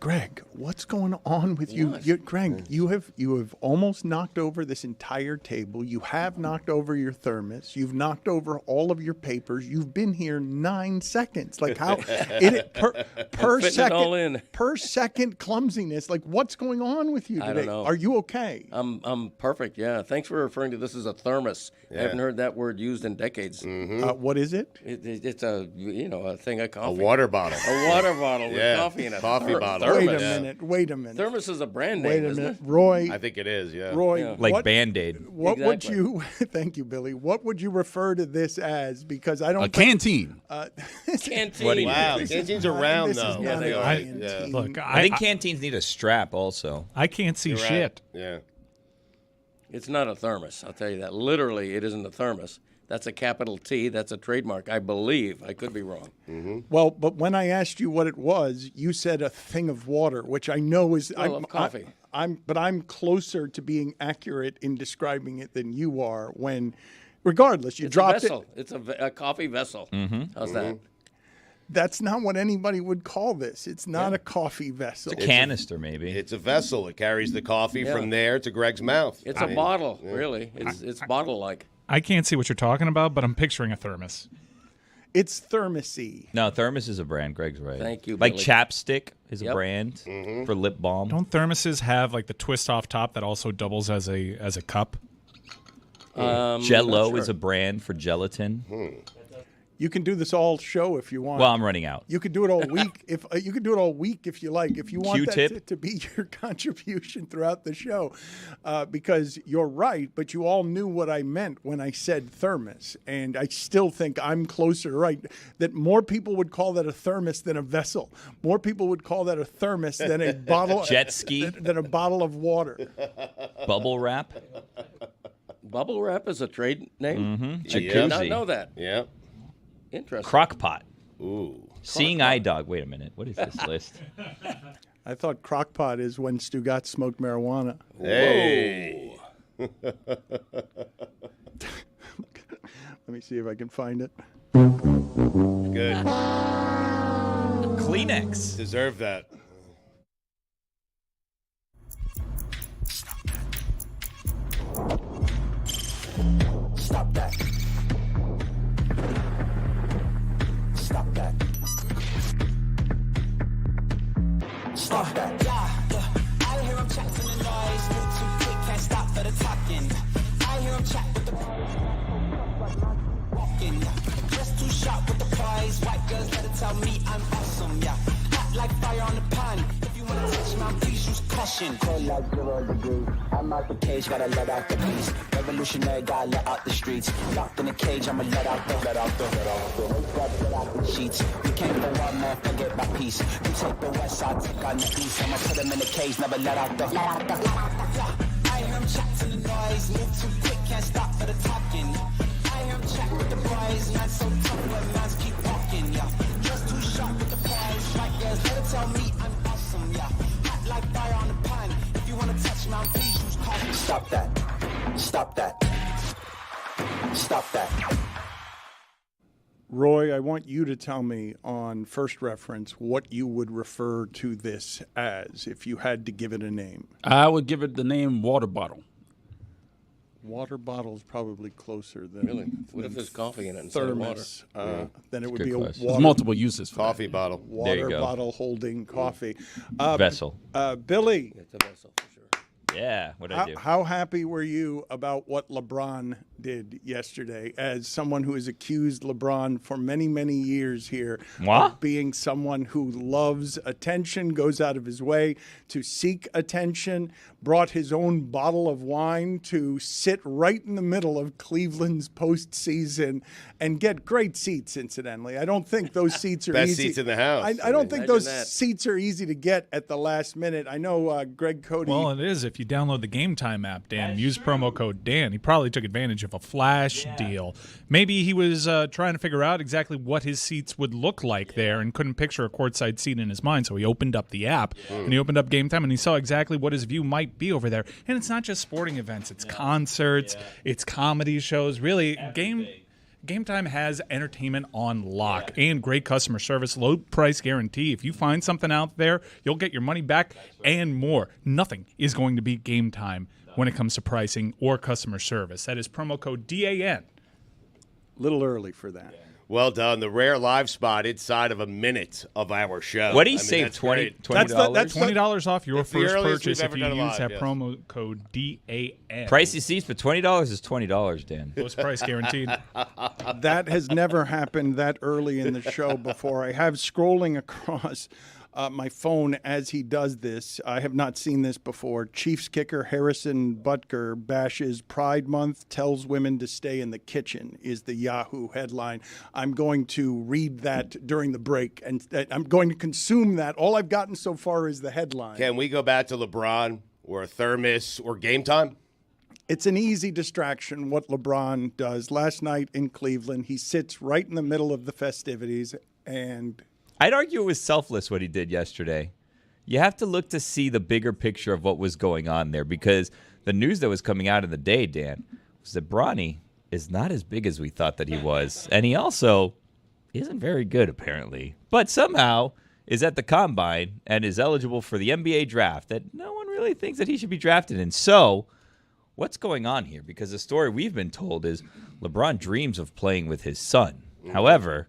Greg, what's going on with you? Greg, you have almost knocked over this entire table. You have knocked over your thermos. You've knocked over all of your papers. You've been here 9 seconds. Like how per second clumsiness. Like what's going on with you today? I don't know. Are you okay? I'm perfect. Yeah. Thanks for referring to this as a thermos. I haven't heard that word used in decades. What is it? It's a thing of coffee. A water bottle. A water bottle with coffee in it. Coffee bottle. Wait a minute. Thermos is a brand name, Wait a isn't minute. it? Roy. I think it is, yeah. Roy. Like Band-Aid. What would Exactly. you, thank you, Billy, what would you refer to this as? Because I don't A canteen. Canteen. What do you Wow, do? canteens are round, This is though. not they a are. canteen. Look, I think canteens need a strap also. I can't see You're right. shit. Yeah. It's not a thermos. I'll tell you that. Literally, it isn't a thermos. That's a capital T. That's a trademark, I believe. I could be wrong. Well, but when I asked you what it was, you said a thing of water, which I know is Of coffee. But I'm closer to being accurate in describing it than you are. When, regardless, you It's dropped a vessel. it. It's a coffee vessel. How's that? That's not what anybody would call this. It's not a coffee vessel. It's a canister, maybe. It's a vessel. It carries the coffee from there to Greg's mouth. It's a bottle, really. It's bottle-like. I can't see what you're talking about, but I'm picturing a thermos. It's thermosy. No, Thermos is a brand. Greg's right. Thank you, Like Billy. Chapstick is a Yep. brand for lip balm. Don't thermoses have like the twist off top that also doubles as a cup? Jell-O not is sure. a brand for gelatin. You can do this all show if you want. Well, I'm running out. You could do it all week if you could do it all week if you like. If you want that Q-tip? to be your contribution throughout the show, because you're right. But you all knew what I meant when I said thermos, and I still think I'm closer. Right, that more people would call that a thermos than a vessel. More people would call that a thermos than a bottle Jet ski? than a bottle of water. Bubble wrap. Bubble wrap is a trade name? I did not Jacuzzi. know that. Yeah. Interesting. Crock pot. Ooh. Seeing eye dog. Wait a minute. What is this list? I thought crockpot is when Stugotz smoked marijuana. Hey. Let me see if I can find it. Good. Kleenex. Deserve that. Stop that. Stop that. Stop that. Yeah. I hear him chatting the noise. Move too quick, can't stop for the talking. I hear him chat with the walking. Just too sharp with the prize. White girls let it tell me I'm awesome. Yeah. Hot like fire on the pan. If you wanna touch my please use caution. Cold like 0 degrees. I'm out the cage, gotta let out the beast. Revolutionary, gotta let out the streets. Locked in a cage, I'ma let out the sheets. We came for one man, forget my peace. You take the west side, take on the east. I'ma put him in a cage, never let out the. I hear him chat to the noise. Move too quick, can't stop for the talking. I hear him chat with the boys. Man so tough when mans keep walking. Yeah, just too sharp with the prize. Right girls, let it tell me I'm awesome. Yeah, hot like fire on the pan. If you wanna touch my please use caution. Stop that. Stop that. Stop that. Roy, I want you to tell me on first reference what you would refer to this as if you had to give it a name. I would give it the name water bottle. Water bottle is probably closer than Really? What if there's coffee in it instead of water? thermos. Then it would good be a question. There's water, multiple uses for Coffee bottle. There you water go. bottle holding coffee. Vessel. Billy, It's a vessel for sure. Yeah. What'd I do? how happy were you about what LeBron did yesterday as someone who has accused LeBron for many, many years here What? of being someone who loves attention, goes out of his way to seek attention, brought his own bottle of wine to sit right in the middle of Cleveland's postseason and get great seats, incidentally. I don't think those seats are Best easy. seats in the house. I don't think Imagine those that. seats are easy to get at the last minute. I know Greg Cody. Well, it is if you download the Game Time app, Dan. Use promo code Dan. He probably took advantage of a flash deal. Maybe he was trying to figure out exactly what his seats would look like there and couldn't picture a courtside seat in his mind, so he opened up the app and he opened up Game Time and he saw exactly what his view might be over there. And it's not just sporting events. It's concerts. It's comedy shows. Really, Game Time has entertainment on lock and great customer service, low price guarantee. If you find something out there, you'll get your money back and more. Nothing is going to beat Game Time when it comes to pricing or customer service. That is promo code DAN. Little early for that. Well done. The rare live spot inside of a minute of our show. What do you say? save? $20? That's $20 off your It's the first earliest purchase we've if ever you done use live, that yes. promo code DAN. Pricey seats, but $20 is $20, Dan. Lowest price guaranteed. That has never happened that early in the show before. I have scrolling across my phone as he does this. I have not seen this before. Chiefs kicker Harrison Butker bashes Pride Month, tells women to stay in the kitchen is the Yahoo headline. I'm going to read that during the break, and I'm going to consume that. All I've gotten so far is the headline. Can we go back to LeBron or Thermos or Game Time? It's an easy distraction what LeBron does. Last night in Cleveland, he sits right in the middle of the festivities and I'd argue it was selfless what he did yesterday. You have to look to see the bigger picture of what was going on there, because the news that was coming out in the day, Dan, was that Bronny is not as big as we thought that he was. And he also isn't very good, apparently. But somehow is at the Combine and is eligible for the NBA draft that no one really thinks that he should be drafted in. So what's going on here? Because the story we've been told is LeBron dreams of playing with his son. However,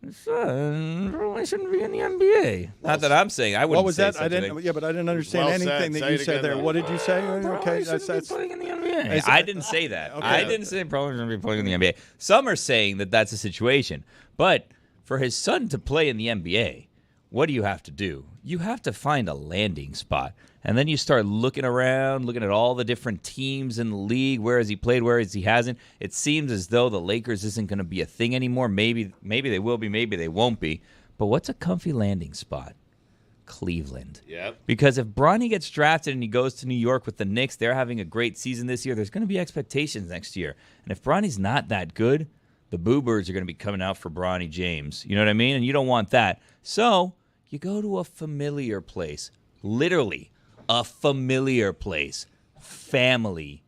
his son really shouldn't be in the NBA. Not that I'm saying. I wouldn't what was say that? such I a didn't. thing. Yeah, but I didn't understand Well said. anything Say that you it said again, there. though. What did you say? Okay, that's playing in the NBA. Is- I didn't say that. Okay. I didn't say probably shouldn't be playing in the NBA. Some are saying that that's a situation. But for his son to play in the NBA, what do you have to do? You have to find a landing spot. And then you start looking around, looking at all the different teams in the league. Where has he played? Where has he hasn't? It seems as though the Lakers isn't going to be a thing anymore. Maybe they will be. Maybe they won't be. But what's a comfy landing spot? Cleveland. Yep. Because if Bronny gets drafted and he goes to New York with the Knicks, they're having a great season this year. There's going to be expectations next year. And if Bronny's not that good, the Boo Birds are going to be coming out for Bronny James. You know what I mean? And you don't want that. So you go to a familiar place. Literally, a familiar place. Family,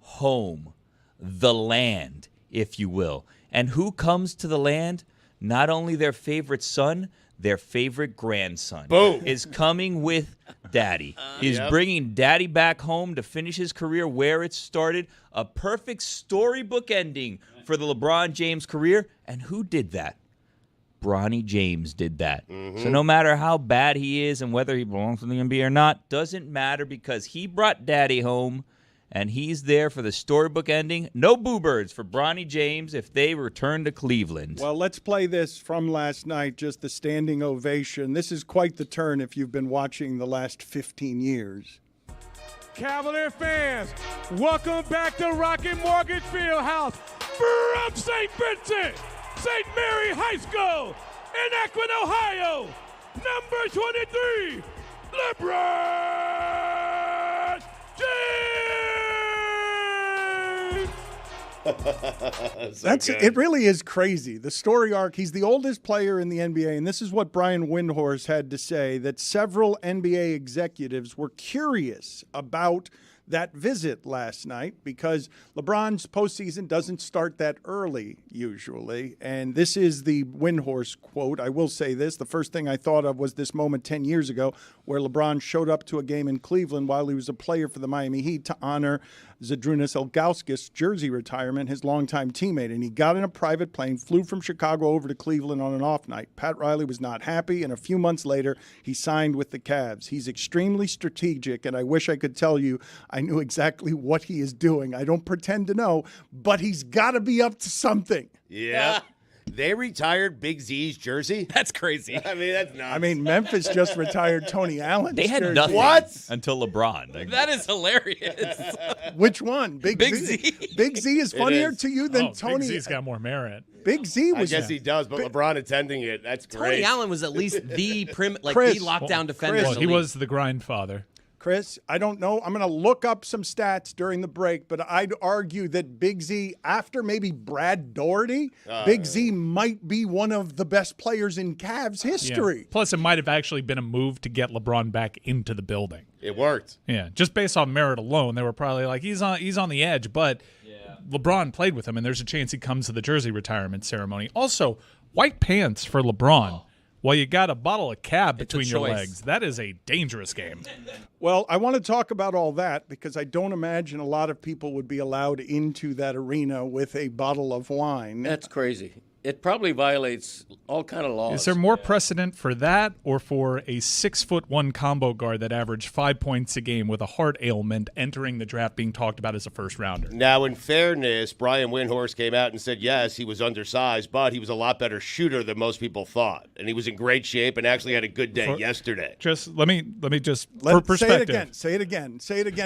home, the land, if you will. And who comes to the land? Not only their favorite son, their favorite grandson. Boom. Is coming with daddy. Is bringing daddy back home to finish his career where it started. A perfect storybook ending for the LeBron James career. And who did that? Bronny James did that. So no matter how bad he is and whether he belongs to the NBA or not, doesn't matter, because he brought daddy home and he's there for the storybook ending. No Boo Birds for Bronny James if they return to Cleveland. Well, let's play this from last night, just the standing ovation. This is quite the turn if you've been watching the last 15 years. Cavalier fans, welcome back to Rocket Mortgage Fieldhouse from St. Vincent, St. Mary High School in Akron, Ohio. Number 23, LeBron James. It really is crazy. The story arc, he's the oldest player in the NBA, and this is what Brian Windhorst had to say, that several NBA executives were curious about that visit last night because LeBron's postseason doesn't start that early usually. And this is the Windhorst quote. I will say this. The first thing I thought of was this moment 10 years ago where LeBron showed up to a game in Cleveland while he was a player for the Miami Heat to honor Zydrunas Ilgauskas' jersey retirement, his longtime teammate. And he got in a private plane, flew from Chicago over to Cleveland on an off night. Pat Riley was not happy, and a few months later, he signed with the Cavs. He's extremely strategic, and I wish I could tell you I knew exactly what he is doing. I don't pretend to know, but he's got to be up to something. Yeah. They retired Big Z's jersey? That's crazy. I mean, that's nuts. I mean, Memphis just retired Tony Allen's They had jersey. nothing until LeBron. Like, That is hilarious. Which one? Big Z. Big Z is funnier to you than Tony. Big Z's got more merit. Big Z was. I guess he does, but LeBron attending it, that's great. Tony Allen was at least the Chris, the lockdown defender. Well, in the he league. was the grindfather. Chris, I don't know. I'm going to look up some stats during the break, but I'd argue that Big Z, after maybe Brad Daugherty, Big Z might be one of the best players in Cavs history. Yeah. Plus, it might have actually been a move to get LeBron back into the building. It worked. Yeah, just based on merit alone, they were probably like, he's on the edge, but But LeBron played with him, and there's a chance he comes to the jersey retirement ceremony. Also, white pants for LeBron. Well, you got a bottle of cab between your legs. That is a dangerous game. Well, I want to talk about all that because I don't imagine a lot of people would be allowed into that arena with a bottle of wine. That's crazy. It probably violates all kind of laws. Is there more precedent for that or for a 6'1" combo guard that averaged 5 points a game with a heart ailment entering the draft being talked about as a first rounder? Now, in fairness, Brian Windhorst came out and said, yes, he was undersized, but he was a lot better shooter than most people thought. And he was in great shape and actually had a good day yesterday. Just let me just for perspective. Say it again,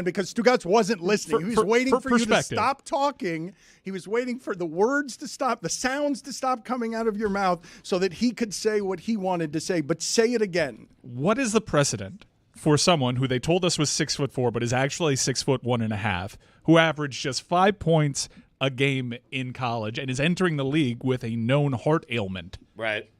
because Stugotz wasn't listening. He was waiting for you to stop talking. He was waiting for the words to stop, the sounds to stop coming out of your mouth so that he could say what he wanted to say. But say it again. What is the precedent for someone who they told us was 6'4", but is actually 6'1.5", who averaged just 5 points a game in college and is entering the league with a known heart ailment? Right.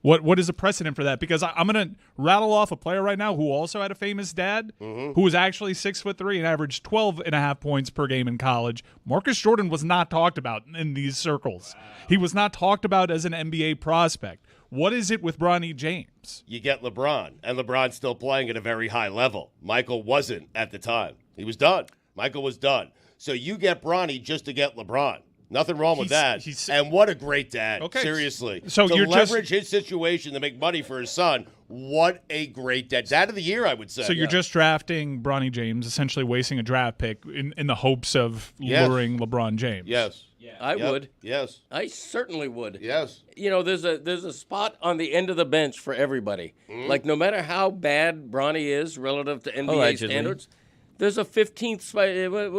What is the precedent for that? Because I'm going to rattle off a player right now who also had a famous dad, who was actually 6'3" and averaged 12.5 points per game in college. Marcus Jordan was not talked about in these circles. Wow. He was not talked about as an NBA prospect. What is it with Bronny James? You get LeBron, and LeBron's still playing at a very high level. Michael wasn't at the time. He was done. Michael was done. So you get Bronny just to get LeBron. Nothing wrong with that. And what a great dad. Okay. Seriously. So to you're leverage his situation to make money for his son, what a great dad. Dad of the year, I would say. So you're just drafting Bronny James, essentially wasting a draft pick in the hopes of luring LeBron James. Yes. I would. Yes. I certainly would. Yes. You know, there's a spot on the end of the bench for everybody. Like, no matter how bad Bronny is relative to NBA standards, there's a 15th spot.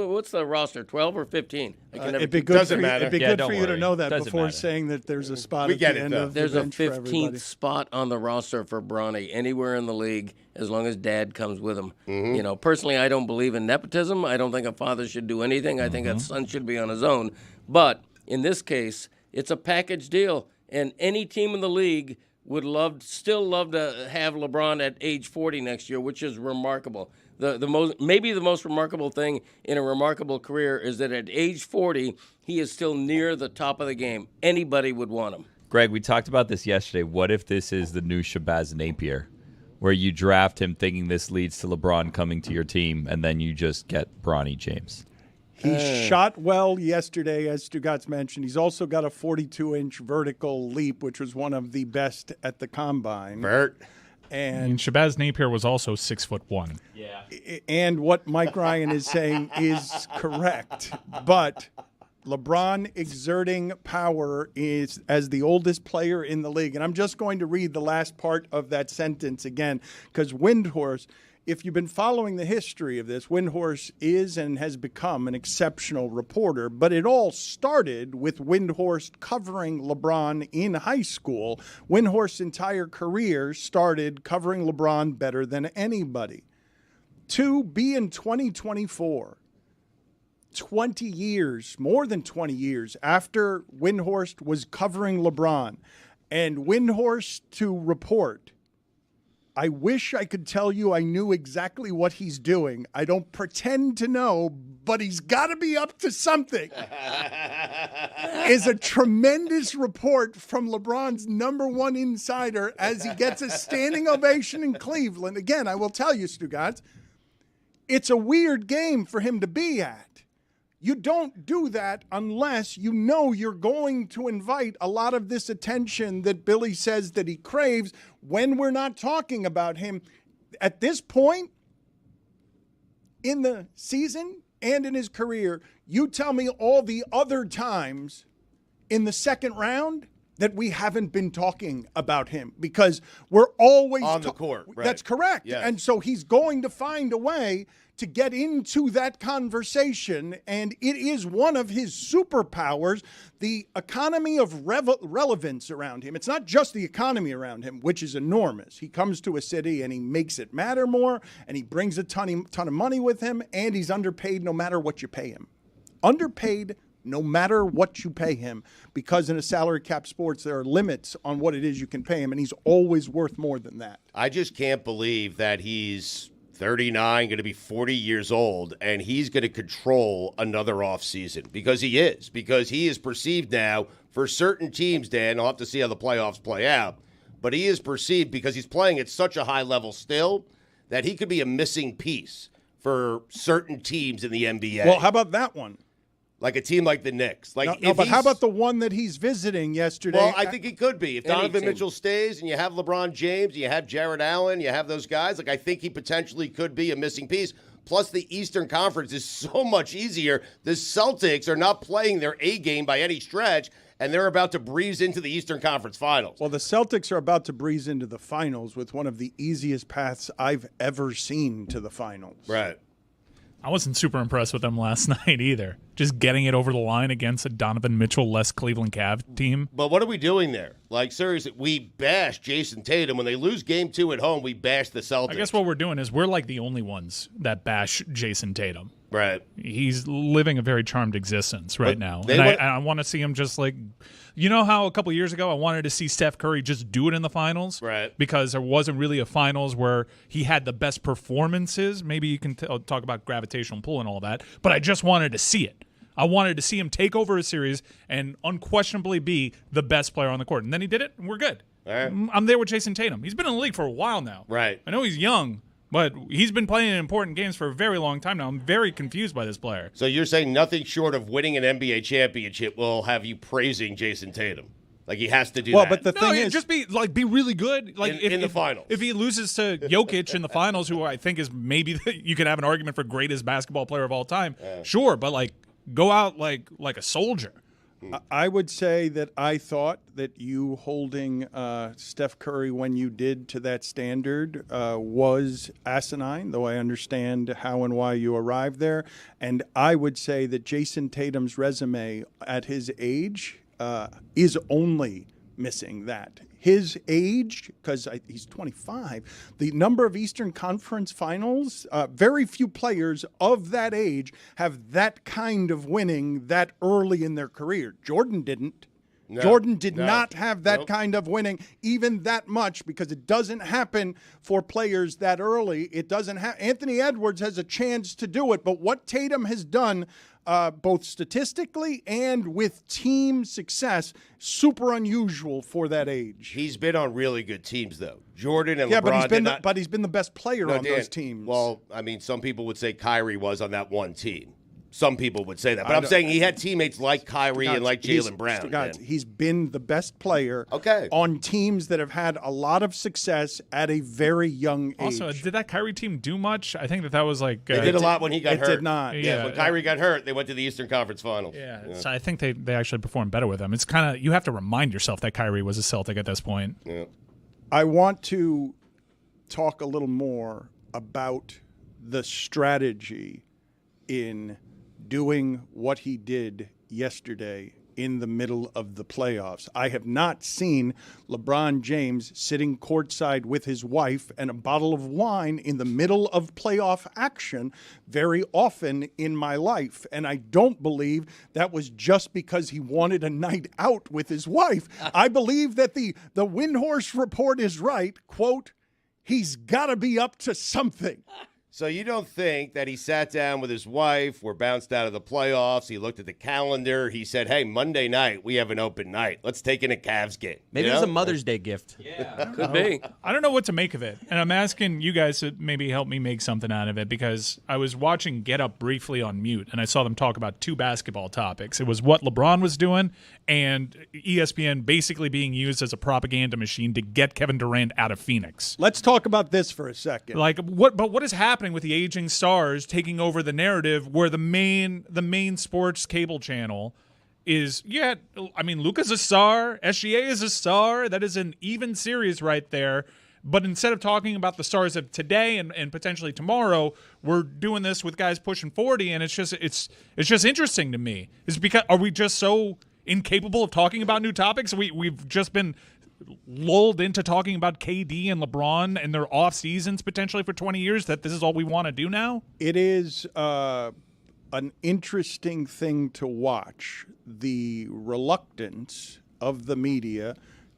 What's the roster, 12 or 15? It'd be good for you to know that before saying that there's a spot at the end of the bench. There's a 15th spot on the roster for Bronny anywhere in the league as long as dad comes with him. You know, personally, I don't believe in nepotism. I don't think a father should do anything. I think a son should be on his own. But in this case, it's a package deal, and any team in the league would still love to have LeBron at age 40 next year, which is remarkable. Maybe the most remarkable thing in a remarkable career is that at age 40, he is still near the top of the game. Anybody would want him. Greg, we talked about this yesterday. What if this is the new Shabazz Napier, where you draft him thinking this leads to LeBron coming to your team, and then you just get Bronny James? He shot well yesterday, as Stugotz mentioned. He's also got a 42-inch vertical leap, which was one of the best at the Combine. And Shabazz Napier was also 6'1". Yeah. And what Mike Ryan is saying is correct. But LeBron exerting power is as the oldest player in the league. And I'm just going to read the last part of that sentence again, because Windhorst, if you've been following the history of this, Windhorst is and has become an exceptional reporter, but it all started with Windhorst covering LeBron in high school. Windhorst's entire career started covering LeBron better than anybody. To be in 2024, 20 years, more than 20 years after Windhorst was covering LeBron, and Windhorst to report, I wish I could tell you I knew exactly what he's doing. I don't pretend to know, but he's got to be up to something. Is a tremendous report from LeBron's number one insider as he gets a standing ovation in Cleveland. Again, I will tell you, Stugotz, it's a weird game for him to be at. You don't do that unless you know you're going to invite a lot of this attention that Billy says that he craves when we're not talking about him. At this point in the season and in his career, you tell me all the other times in the second round that we haven't been talking about him, because we're always on the court. Right. That's correct. Yes. And so he's going to find a way to get into that conversation, and it is one of his superpowers, the economy of relevance around him. It's not just the economy around him, which is enormous. He comes to a city and he makes it matter more, and he brings a ton of money with him, and he's underpaid no matter what you pay him. Underpaid no matter what you pay him, because in a salary cap sports, there are limits on what it is you can pay him, and he's always worth more than that. I just can't believe that he's 39, going to be 40 years old, and he's going to control another offseason because he is perceived now for certain teams, Dan. I'll have to see how the playoffs play out, but he is perceived because he's playing at such a high level still that he could be a missing piece for certain teams in the NBA. Well, how about that one? Like a team like the Knicks. Like, no, but how about the one that he's visiting yesterday? Well, I think he could be. If Donovan Mitchell stays and you have LeBron James, and you have Jared Allen, you have those guys, like I think he potentially could be a missing piece. Plus, the Eastern Conference is so much easier. The Celtics are not playing their A game by any stretch, and they're about to breeze into the Eastern Conference Finals. Well, the Celtics are about to breeze into the finals with one of the easiest paths I've ever seen to the finals. Right. I wasn't super impressed with them last night either. Just getting it over the line against a Donovan Mitchell-less Cleveland Cavs team. But what are we doing there? Like, seriously, we bash Jason Tatum. When they lose Game 2 at home, we bash the Celtics. I guess what we're doing is we're like the only ones that bash Jason Tatum. Right. He's living a very charmed existence right now. And I want to see him just like, you know how a couple years ago I wanted to see Steph Curry just do it in the finals? Right. Because there wasn't really a finals where he had the best performances. Maybe you can talk about gravitational pull and all that. But I just wanted to see it. I wanted to see him take over a series and unquestionably be the best player on the court. And then he did it, and we're good. All right. I'm there with Jason Tatum. He's been in the league for a while now. Right. I know he's young, but he's been playing in important games for a very long time now. I'm very confused by this player. So you're saying nothing short of winning an NBA championship will have you praising Jason Tatum? Like he has to do that. Well, but the thing is, just be really good. Like in the finals. If he loses to Jokic in the finals, who I think is maybe you could have an argument for greatest basketball player of all time. Sure, but like go out like a soldier. I would say that I thought that you holding Steph Curry when you did to that standard was asinine, though I understand how and why you arrived there. And I would say that Jason Tatum's resume at his age is only missing that. His age, because he's 25, the number of Eastern Conference Finals, very few players of that age have that kind of winning that early in their career. Jordan didn't. No, Jordan did not have that kind of winning, even that much, because it doesn't happen for players that early. It doesn't happen. Anthony Edwards has a chance to do it, but what Tatum has done, both statistically and with team success, super unusual for that age. He's been on really good teams, though. Jordan and LeBron but he's been the best player on those teams. Well, I mean, some people would say Kyrie was on that one team. Some people would say that. But I'm saying he had teammates like Kyrie and like Jaylen Brown. He's been the best player on teams that have had a lot of success at a very young age. Also, did that Kyrie team do much? I think that was like... They did a lot when he got hurt. It did not. Yeah, when Kyrie got hurt, they went to the Eastern Conference Finals. Yeah. So I think they actually performed better with him. It's kind of... You have to remind yourself that Kyrie was a Celtic at this point. Yeah. I want to talk a little more about the strategy in doing what he did yesterday in the middle of the playoffs. I have not seen LeBron James sitting courtside with his wife and a bottle of wine in the middle of playoff action very often in my life. And I don't believe that was just because he wanted a night out with his wife. I believe that the Windhorse report is right. Quote, he's got to be up to something. So you don't think that he sat down with his wife, we're bounced out of the playoffs, he looked at the calendar, he said, hey, Monday night, we have an open night. Let's take in a Cavs game. Maybe it was a Mother's Day gift. Yeah, could be. I don't know what to make of it. And I'm asking you guys to maybe help me make something out of it because I was watching Get Up briefly on mute, and I saw them talk about two basketball topics. It was what LeBron was doing and ESPN basically being used as a propaganda machine to get Kevin Durant out of Phoenix. Let's talk about this for a second. Like, what is happening with the aging stars taking over the narrative where the main sports cable channel is, Luka's a star, SGA is a star, that is an even series right there. But instead of talking about the stars of today and potentially tomorrow, we're doing this with guys pushing 40, and it's just interesting to me. Is because are we just so incapable of talking about new topics? We've just been lulled into talking about KD and LeBron and their off seasons potentially for 20 years that this is all we want to do now? It is an interesting thing to watch, the reluctance of the media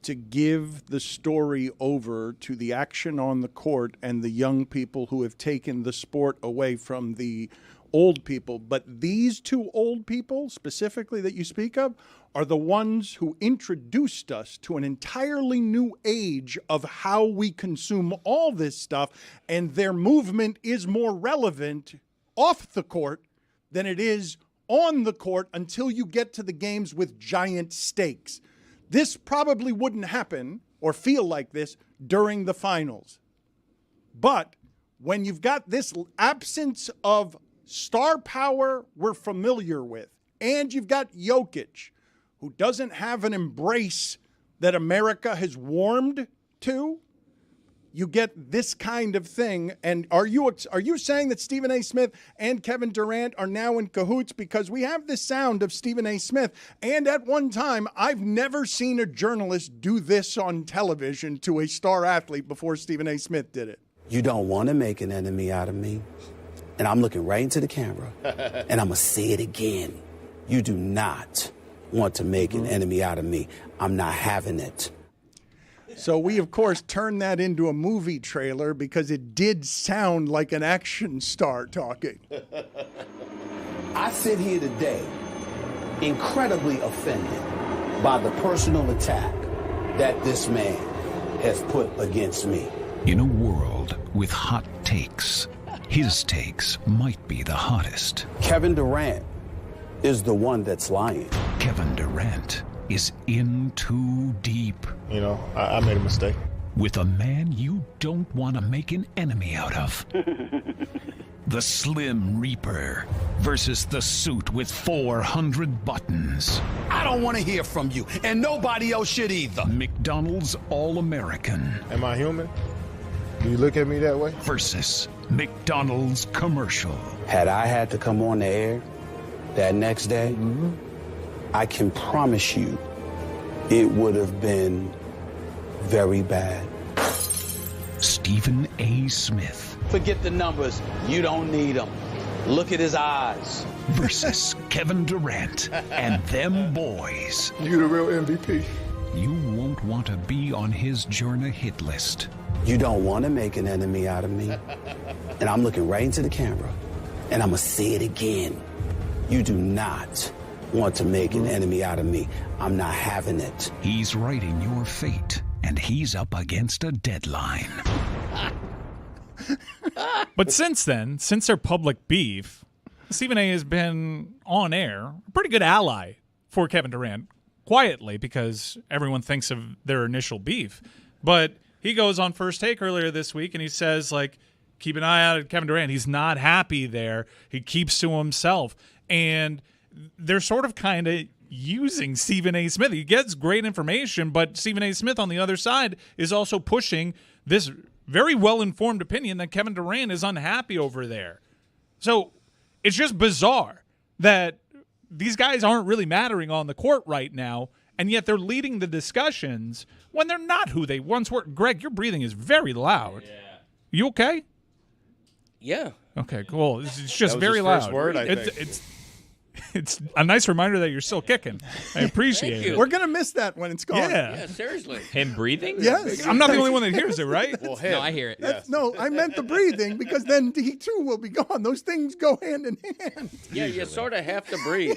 to give the story over to the action on the court and the young people who have taken the sport away from the old people. But these two old people, specifically that you speak of, are the ones who introduced us to an entirely new age of how we consume all this stuff, and their movement is more relevant off the court than it is on the court until you get to the games with giant stakes. This probably wouldn't happen or feel like this during the finals. But when you've got this absence of star power we're familiar with, and you've got Jokic, who doesn't have an embrace that America has warmed to, you get this kind of thing. And are you saying that Stephen A. Smith and Kevin Durant are now in cahoots? Because we have this sound of Stephen A. Smith, and at one time, I've never seen a journalist do this on television to a star athlete before Stephen A. Smith did it. You don't want to make an enemy out of me. And I'm looking right into the camera, and I'm going to say it again. You do not want to make an enemy out of me. I'm not having it. So we, of course, turned that into a movie trailer because it did sound like an action star talking. I sit here today incredibly offended by the personal attack that this man has put against me. In a world with hot takes, his takes might be the hottest. Kevin Durant is the one that's lying. Kevin Durant is in too deep. You know, I made a mistake. With a man you don't want to make an enemy out of. The Slim Reaper versus the suit with 400 buttons. I don't want to hear from you, and nobody else should either. McDonald's All-American. Am I human? Do you look at me that way? Versus McDonald's commercial. Had I had to come on the air that next day, I can promise you it would have been very bad. Stephen A. Smith. Forget the numbers. You don't need them. Look at his eyes. Versus Kevin Durant and them boys. You the real MVP. You won't want to be on his Journa hit list. You don't want to make an enemy out of me. And I'm looking right into the camera, and I'm going to say it again. You do not want to make an enemy out of me. I'm not having it. He's writing your fate, and he's up against a deadline. But since then, since their public beef, Stephen A. has been on air, a pretty good ally for Kevin Durant, quietly, because everyone thinks of their initial beef. But he goes on First Take earlier this week, and he says, like, keep an eye out at Kevin Durant. He's not happy there. He keeps to himself. And they're sort of kind of using Stephen A. Smith. He gets great information, but Stephen A. Smith on the other side is also pushing this very well-informed opinion that Kevin Durant is unhappy over there. So it's just bizarre that these guys aren't really mattering on the court right now, and yet they're leading the discussions when they're not who they once were. Greg, your breathing is very loud. Yeah. You okay? Yeah. Okay, cool. It's just That was very his loud. first word, I think. It's a nice reminder that you're still kicking. I appreciate it. We're going to miss that when it's gone. Yeah, seriously. Him breathing? Yes. I'm not the only one that hears it, right? Well, him. No, I hear it. Yes. No, I meant the breathing because then he too will be gone. Those things go hand in hand. Yeah, you sort of have to breathe.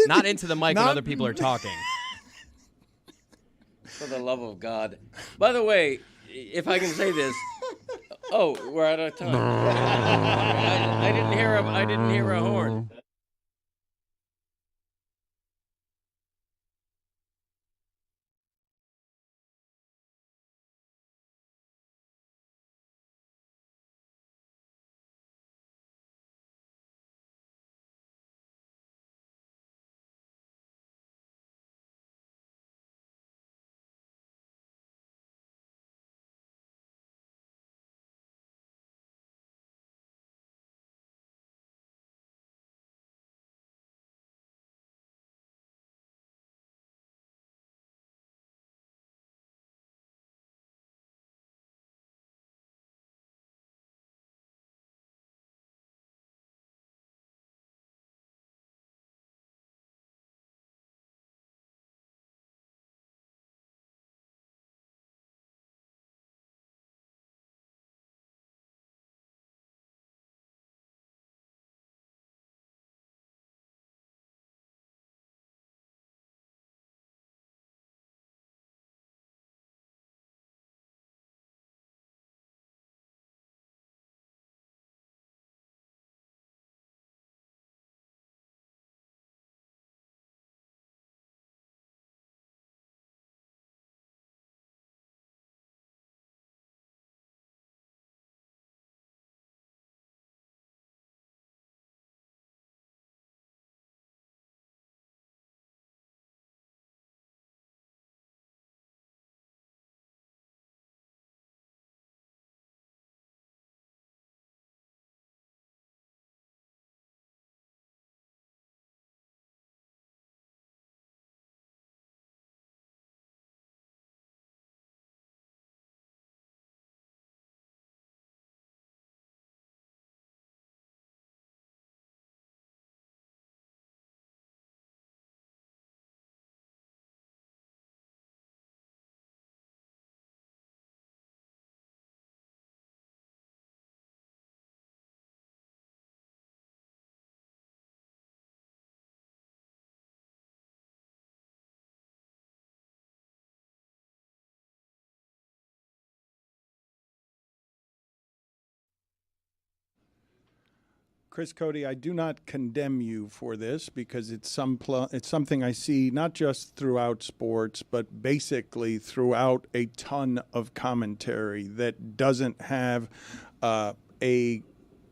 Not into the mic when other people are talking. For the love of God. By the way, if I can say this. Oh, we're out of time. I didn't hear a horn. Chris Cody, I do not condemn you for this because it's something I see not just throughout sports, but basically throughout a ton of commentary that doesn't have a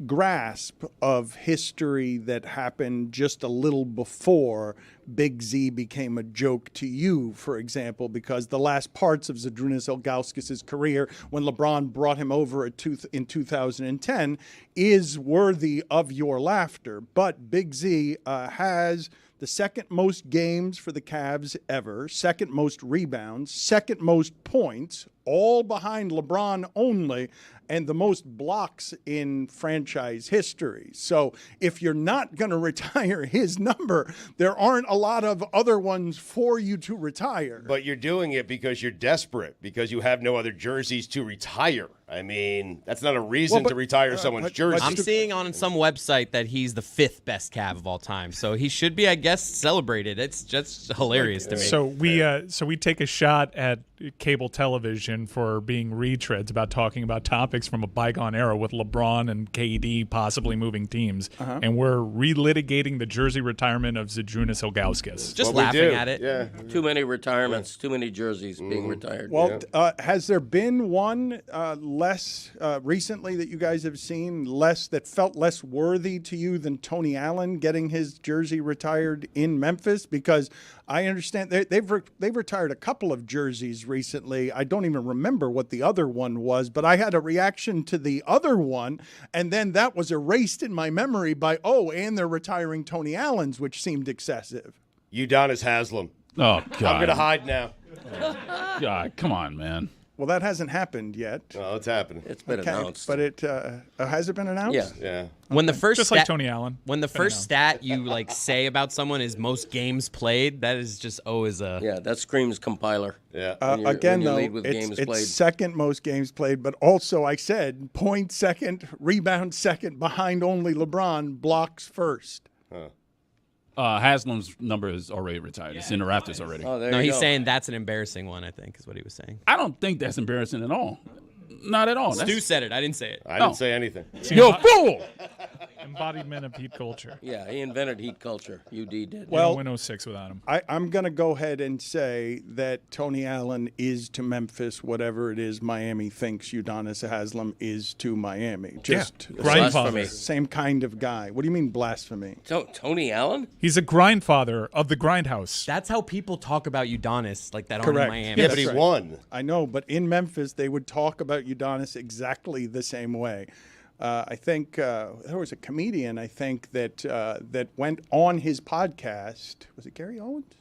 grasp of history that happened just a little before Big Z became a joke to you, for example, because the last parts of Zydrunas Ilgauskas' career when LeBron brought him over in 2010 is worthy of your laughter. But Big Z has the second most games for the Cavs ever, second most rebounds, second most points, all behind LeBron only, and the most blocks in franchise history. So if you're not going to retire his number, there aren't a lot of other ones for you to retire. But you're doing it because you're desperate, because you have no other jerseys to retire. I mean, that's not a reason to retire someone's jersey. I'm seeing on some website that he's the 5th best Cav of all time. So he should be, I guess, celebrated. It's just hilarious to me. So we take a shot at cable television for being retreads about talking about topics from a bygone era with LeBron and KD possibly moving teams. And we're relitigating the jersey retirement of Zydrunas Ilgauskas. Just laughing at it. Yeah. Too many retirements, too many jerseys being retired. Well, has there been one less recently that you guys have seen, that felt less worthy to you than Tony Allen getting his jersey retired in Memphis? Because I understand they've retired a couple of jerseys recently. I don't even remember what the other one was, but I had a reaction to the other one, and then that was erased in my memory by, and they're retiring Tony Allen's, which seemed excessive. Udonis Haslem. Oh, God. I'm going to hide now. God, come on, man. Well, that hasn't happened yet. Oh, it's happening. It's been announced. But it has it been announced? Yeah. When the first Just like Tony Allen. When the first stat you say about someone is most games played, that is just always a that screams compiler. Yeah. Again, though, it's second most games played, but also I said point second, rebound second, behind only LeBron, blocks first. Haslam's number is already retired. It's in the rafters already. Oh, no, he's saying that's an embarrassing one, I think, is what he was saying. I don't think that's embarrassing at all. Not at all. Stu said it. I didn't say it. I didn't say anything. You're a fool! Embodiment of heat culture. Yeah, he invented heat culture. UD did. Well, win 06 without him. I'm going to go ahead and say that Tony Allen is to Memphis whatever it is Miami thinks Udonis Haslem is to Miami. Just grindfather. Same kind of guy. What do you mean blasphemy? Tony Allen? He's a grindfather of the grindhouse. That's how people talk about Udonis, like that Correct. on Miami. Yeah, but he won. I know, but in Memphis, they would talk about Udonis exactly the same way. I think there was a comedian, that went on his podcast. Was it Gary Owens?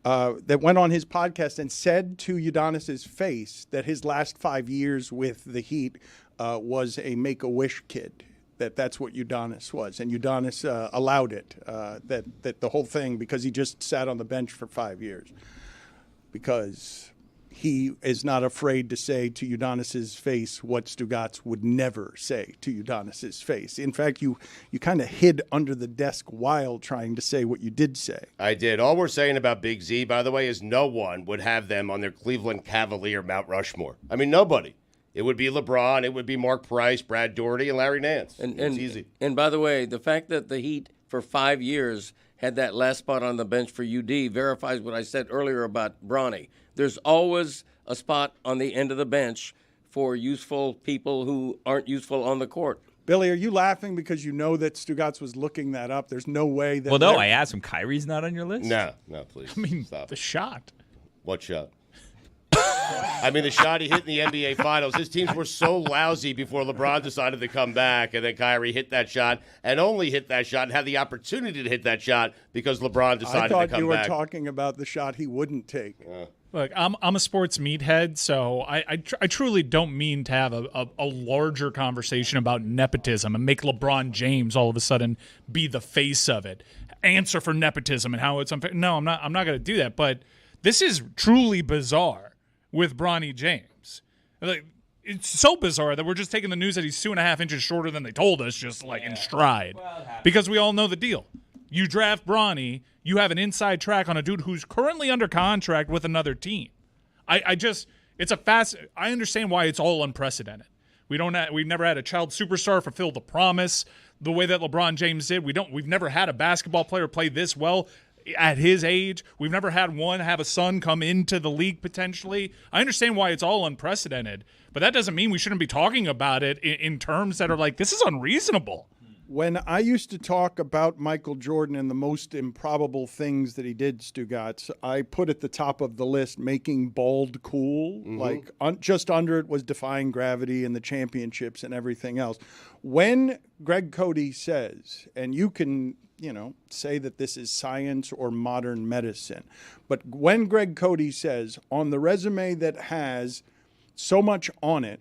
That went on his podcast and said to Udonis's face that his last 5 years with the Heat was a Make-A-Wish kid. That's what Udonis was. And Udonis allowed it, that the whole thing, because he just sat on the bench for 5 years. Because he is not afraid to say to Udonis's face what Stugotz would never say to Udonis's face. In fact, you kind of hid under the desk while trying to say what you did say. I did. All we're saying about Big Z, by the way, is no one would have them on their Cleveland Cavalier Mount Rushmore. I mean, nobody. It would be LeBron, it would be Mark Price, Brad Daugherty, and Larry Nance. It's easy. And by the way, the fact that the Heat for 5 years had that last spot on the bench for UD verifies what I said earlier about Bronny. There's always a spot on the end of the bench for useful people who aren't useful on the court. Billy, are you laughing because you know that Stugotz was looking that up? There's no way that... Well, no, I asked him. Kyrie's not on your list? No, please. I mean, stop. The shot. What shot? I mean, the shot he hit in the NBA Finals. His teams were so lousy before LeBron decided to come back, and then Kyrie hit that shot and only hit that shot and had the opportunity to hit that shot because LeBron decided to come back. I thought you were talking about the shot he wouldn't take. Look, I'm a sports meathead, so I truly don't mean to have a larger conversation about nepotism and make LeBron James all of a sudden be the face of it, answer for nepotism and how it's unfair. No, I'm not going to do that. But this is truly bizarre with Bronny James. Like, it's so bizarre that we're just taking the news that he's 2.5 inches shorter than they told us, just like in stride, because we all know the deal. You draft Bronny, you have an inside track on a dude who's currently under contract with another team. I understand why it's all unprecedented. We've never had a child superstar fulfill the promise. the way that LeBron James did. We've never had a basketball player play this well at his age. We've never had one have a son come into the league potentially. I understand why it's all unprecedented, but that doesn't mean we shouldn't be talking about it in terms that are like, this is unreasonable. When I used to talk about Michael Jordan and the most improbable things that he did, Stugotz, I put at the top of the list making bald cool. Like just under it was defying gravity and the championships and everything else. When Greg Cody says, and you can, say that this is science or modern medicine, but when Greg Cody says on the resume that has so much on it,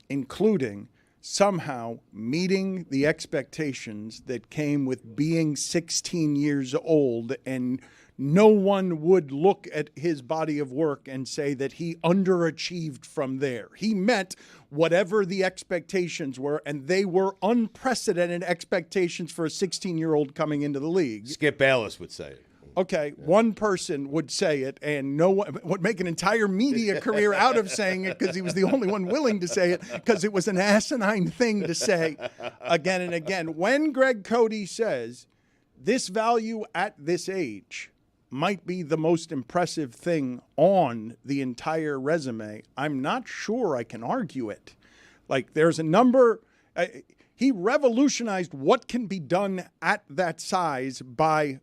including somehow meeting the expectations that came with being 16 years old, and no one would look at his body of work and say that he underachieved from there. He met whatever the expectations were, and they were unprecedented expectations for a 16-year-old coming into the league. Skip Bayless would say it. Okay, one person would say it, and no one would make an entire media career out of saying it because he was the only one willing to say it because it was an asinine thing to say again and again. When Greg Cody says this value at this age might be the most impressive thing on the entire resume, I'm not sure I can argue it. Like, there's a number. He revolutionized what can be done at that size by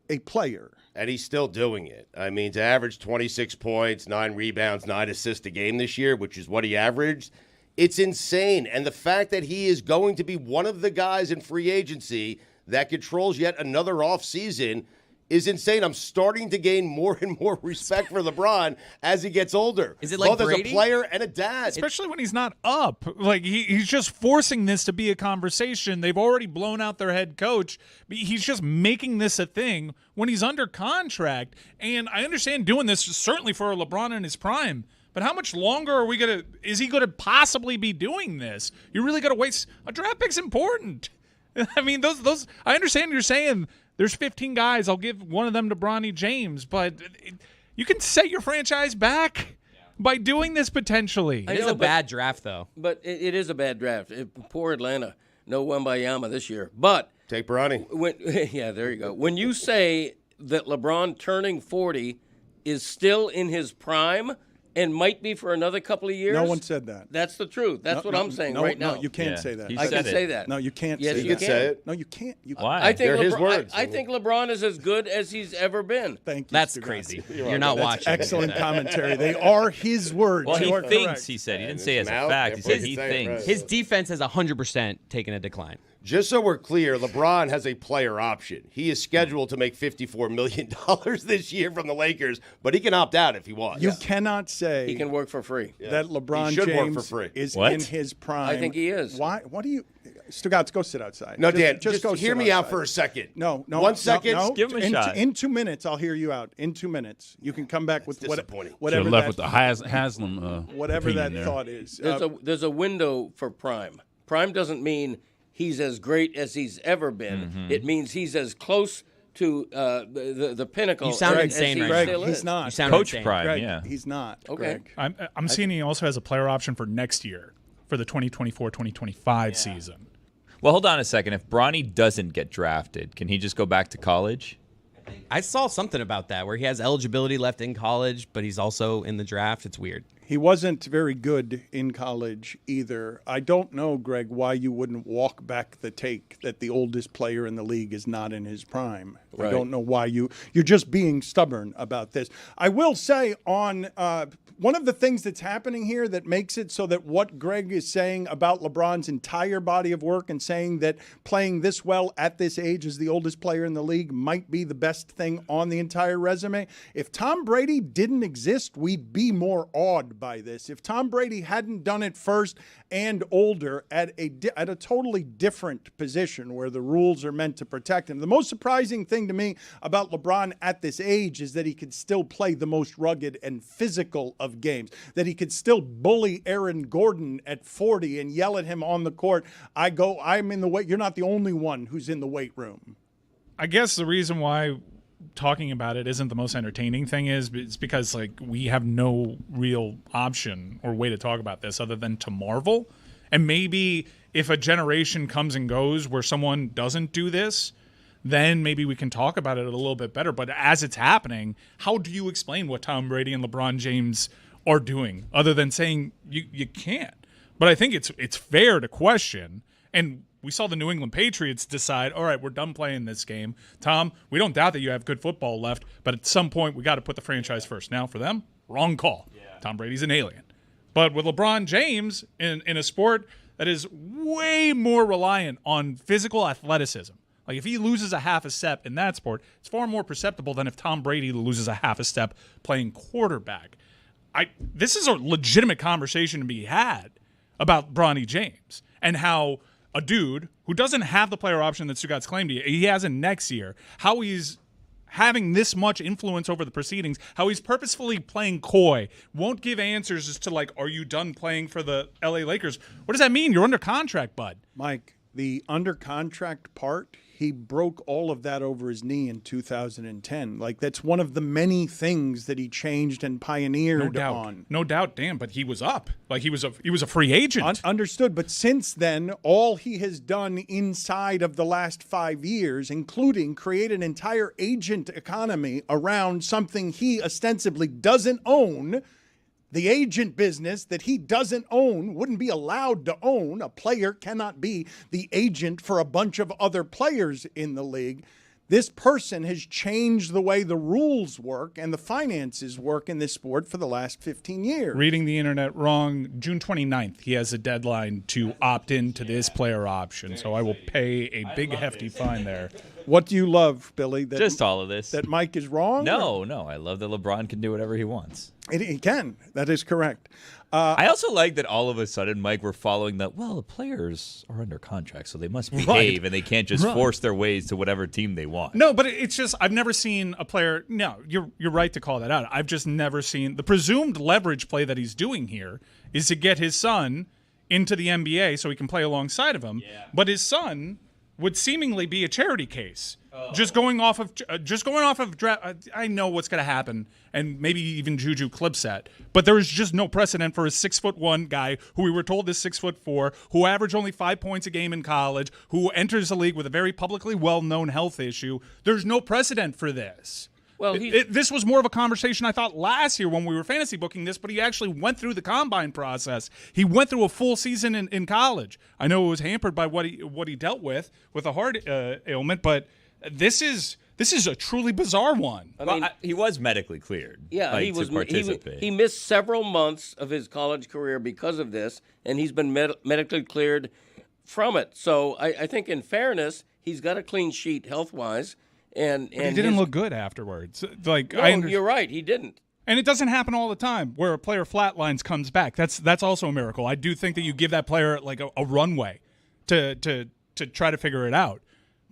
a player. And he's still doing it. I mean, to average 26 points, 9 rebounds, 9 assists a game this year, which is what he averaged, it's insane. And the fact that he is going to be one of the guys in free agency that controls yet another offseason is insane. I'm starting to gain more and more respect for LeBron as he gets older. Is it like both Brady? as a player and a dad? Especially when he's not up. Like, he's just forcing this to be a conversation. They've already blown out their head coach. He's just making this a thing when he's under contract. And I understand doing this certainly for LeBron in his prime. But how much longer is he going to possibly be doing this? You really got to waste. A draft pick's important. I mean, those. I understand you're saying there's 15 guys. I'll give one of them to Bronny James, but you can set your franchise back by doing this potentially. It is a bad draft, though. But it is a bad draft. Poor Atlanta. No Wembayama this year. But take Bronny. Yeah, there you go. When you say that LeBron turning 40 is still in his prime and might be for another couple of years. No one said that. That's the truth. That's what I'm saying right now. No, you can't say that. I can say that. No, you can't yes, say you that. Can. Say it. No, you can't. Why? I think They're his words. I think LeBron is as good as he's ever been. Thank you. That's Stugotz. crazy. You're not watching. Excellent commentary. They are his words. Well, he You are thinks, correct. he said. He didn't his say as a mouth, fact. He said he everybody's saying, thinks. right. His defense has 100% taken a decline. Just so we're clear, LeBron has a player option. He is scheduled to make $54 million this year from the Lakers, but he can opt out if he wants. You cannot say He can work for free. that LeBron He should work James for free. is What? in his prime. I think he is. Why? What do you? Stugotz, go sit outside. No, Dan, just go hear sit me out outside. for a second. No. 1 second. No. Give him a in, shot. In 2 minutes, I'll hear you out. In 2 minutes, you can come back with disappointing. Should whatever have left that, with the Haslam whatever that opinion there. thought is. There's a window for prime. Prime doesn't mean he's as great as he's ever been. Mm-hmm. It means he's as close to the pinnacle. You sound as insane he right Greg, now. still he's is. not. You sound Coach insane. Prime, Greg, yeah. he's not. Okay. Greg. I'm seeing he also has a player option for next year for the 2024-2025 season. Well, hold on a second. If Bronny doesn't get drafted, can he just go back to college? I saw something about that where he has eligibility left in college, but he's also in the draft. It's weird. He wasn't very good in college either. I don't know, Greg, why you wouldn't walk back the take that the oldest player in the league is not in his prime. Right. I don't know why you're just being stubborn about this. I will say on one of the things that's happening here that makes it so that what Greg is saying about LeBron's entire body of work and saying that playing this well at this age as the oldest player in the league might be the best thing on the entire resume. If Tom Brady didn't exist, we'd be more awed by this. If Tom Brady hadn't done it first and older at a totally different position where the rules are meant to protect him. The most surprising thing to me about LeBron at this age is that he could still play the most rugged and physical of games, that he could still bully Aaron Gordon at 40 and yell at him on the court, I'm in the weight. You're not the only one who's in the weight room. I guess the reason why talking about it isn't the most entertaining thing is it's because like we have no real option or way to talk about this other than to marvel And maybe if a generation comes and goes where someone doesn't do this, then maybe we can talk about it a little bit better. But as it's happening, how do you explain what Tom Brady and LeBron James are doing other than saying you can't? But I think it's fair to question. And we saw the New England Patriots decide, all right, we're done playing this game. Tom, we don't doubt that you have good football left, but at some point we got to put the franchise first. Now for them, wrong call. Yeah. Tom Brady's an alien. But with LeBron James in a sport that is way more reliant on physical athleticism, like if he loses a half a step in that sport, it's far more perceptible than if Tom Brady loses a half a step playing quarterback. This is a legitimate conversation to be had about Bronny James and how a dude who doesn't have the player option that Stugotz claimed he has in next year, how he's having this much influence over the proceedings, how he's purposefully playing coy, won't give answers as to, like, are you done playing for the LA Lakers? What does that mean? You're under contract, bud. Mike, the under contract part, he broke all of that over his knee in 2010. Like, that's one of the many things that he changed and pioneered on. No doubt, Dan, but he was up. Like, he was a free agent. Understood, but since then, all he has done inside of the last 5 years, including create an entire agent economy around something he ostensibly doesn't own. The agent business that he doesn't own, wouldn't be allowed to own. A player cannot be the agent for a bunch of other players in the league. This person has changed the way the rules work and the finances work in this sport for the last 15 years. Reading the internet wrong, June 29th, he has a deadline to opt into this player option, so I will pay a big hefty fine there. What do you love, Billy? Just all of this. That Mike is wrong? No. I love that LeBron can do whatever he wants. He can. That is correct. I also like that all of a sudden, Mike, we're following the players are under contract, so they must behave, and they can't just force their ways to whatever team they want. No, but it's just I've never seen a player. No, you're right to call that out. I've just never seen the presumed leverage play that he's doing here is to get his son into the NBA so he can play alongside of him. Yeah. But his son would seemingly be a charity case. Just going off of draft. I know what's going to happen, and maybe even Juju clips that. But there is just no precedent for a 6'1" guy who we were told is 6'4", who averaged only 5 points a game in college, who enters the league with a very publicly well-known health issue. There's no precedent for this. Well, this was more of a conversation I thought last year when we were fantasy booking this, but he actually went through the combine process. He went through a full season in college. I know it was hampered by what he dealt with a heart ailment, but this is a truly bizarre one. I mean, he was medically cleared. Yeah, he was. To participate. He missed several months of his college career because of this, and he's been medically cleared from it. So I think, in fairness, he's got a clean sheet health-wise. And he didn't look good afterwards. You're right. He didn't. And it doesn't happen all the time where a player flatlines, comes back. That's also a miracle. I do think that you give that player like a runway to try to figure it out.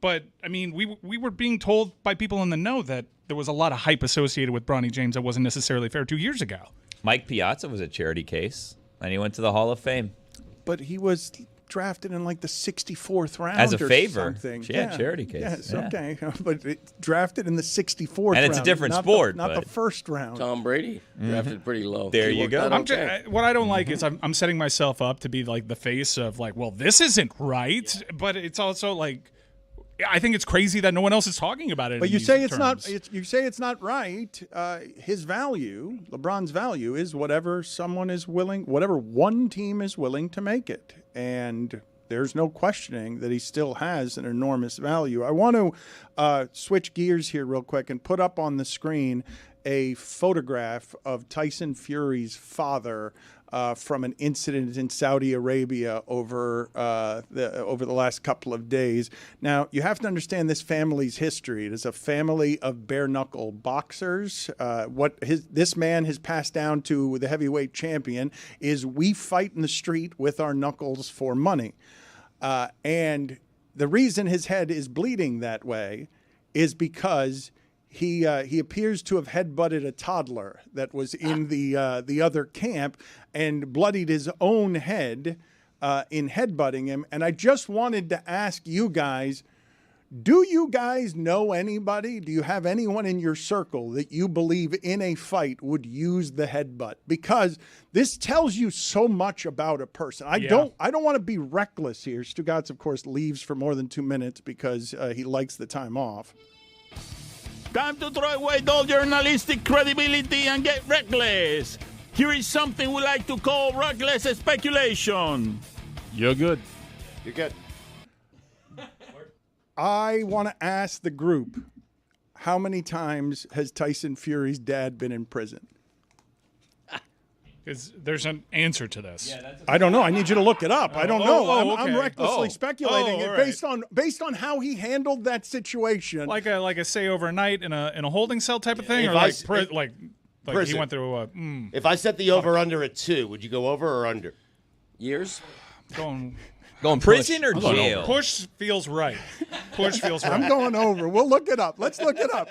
But I mean, we were being told by people in the know that there was a lot of hype associated with Bronny James that wasn't necessarily fair 2 years ago. Mike Piazza was a charity case, and he went to the Hall of Fame. But he was drafted in like the 64th round as a favor. Or something. Yeah, charity case. Yes, okay. But drafted in the 64th round. And it's a different sport. Not the first round. Tom Brady drafted pretty low. There you go. What I don't like is I'm setting myself up to be like the face of like, well, this isn't right. Yeah. But it's also like, I think it's crazy that no one else is talking about it. But you say it's not. You say it's not right. His value, LeBron's value, is whatever someone is willing, whatever one team is willing to make it, and there's no questioning that he still has an enormous value. I want to switch gears here real quick and put up on the screen a photograph of Tyson Fury's father from an incident in Saudi Arabia over the last couple of days. Now, you have to understand this family's history. It is a family of bare-knuckle boxers. This man has passed down to the heavyweight champion is we fight in the street with our knuckles for money. And the reason his head is bleeding that way is because he appears to have headbutted a toddler that was in the other camp and bloodied his own head in headbutting him. And I just wanted to ask you guys, Do you guys know anybody? Do you have anyone in your circle that you believe in a fight would use the headbutt? Because this tells you so much about a person. I don't want to be reckless here. Stugotz, of course, leaves for more than 2 minutes because he likes the time off. Time to throw away all journalistic credibility and get reckless. Here is something we like to call reckless speculation. You're good. You're good. I want to ask the group, how many times has Tyson Fury's dad been in prison? Because there's an answer to this. I don't know. I need you to look it up. I don't know. Okay. I'm recklessly speculating all based on how he handled that situation. Like a say overnight in a holding cell type of thing, If or I like s- like he prison. went through a If I set the over-under at 2, would you go over or under? Years? Going prison or jail? Push feels right. Push feels right. I'm going over. We'll look it up. Let's look it up.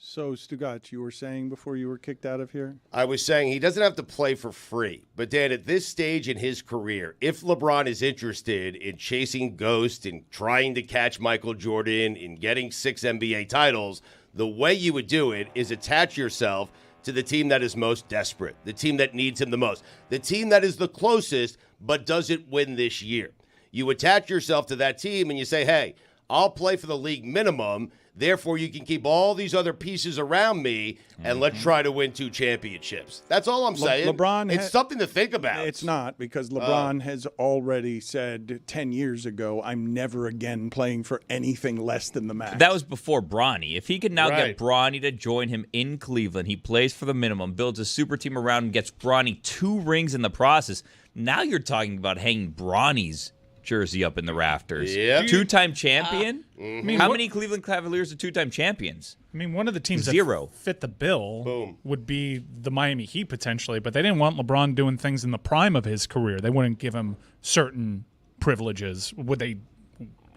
So, Stugotz, you were saying before you were kicked out of here? I was saying he doesn't have to play for free. But, Dan, at this stage in his career, if LeBron is interested in chasing ghosts and trying to catch Michael Jordan and getting 6 NBA titles, the way you would do it is attach yourself to the team that is most desperate, the team that needs him the most, the team that is the closest but doesn't win this year. You attach yourself to that team and you say, hey, I'll play for the league minimum. Therefore, you can keep all these other pieces around me, and let's try to win 2 championships. That's all I'm saying. It's something to think about. It's not, because LeBron has already said 10 years ago, I'm never again playing for anything less than the max. That was before Bronny. If he can now Right. get Bronny to join him in Cleveland, he plays for the minimum, builds a super team around him, gets Bronny 2 rings in the process. Now you're talking about hanging Bronny's jersey up in the rafters. Yep. 2-time champion? I mean, How many Cleveland Cavaliers are 2-time champions? I mean, one of the teams Zero. that fit the bill Boom. would be the Miami Heat potentially, but they didn't want LeBron doing things in the prime of his career. They wouldn't give him certain privileges. Would they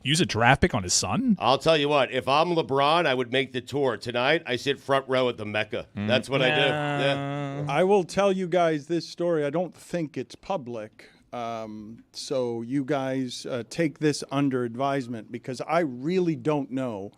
use a draft pick on his son? I'll tell you what, if I'm LeBron, I would make the tour. Tonight, I sit front row at the Mecca. That's what I do. Yeah. I will tell you guys this story. I don't think it's public. So you guys take this under advisement, because I really don't know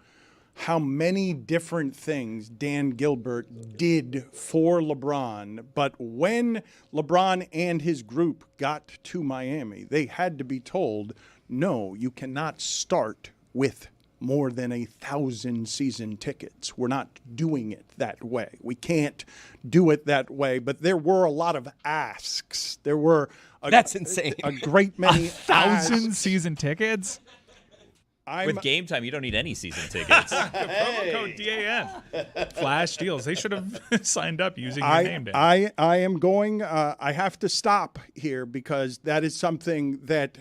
how many different things Dan Gilbert did for LeBron. But when LeBron and his group got to Miami, they had to be told, no, you cannot start with more than 1,000 season tickets. We're not doing it that way. We can't do it that way. But there were a lot of asks. There were That's insane. A great many 1,000 season tickets? With Game Time, you don't need any season tickets. Promo code DAN. Flash deals. They should have signed up using your name, Dan. I am going, I have to stop here, because that is something that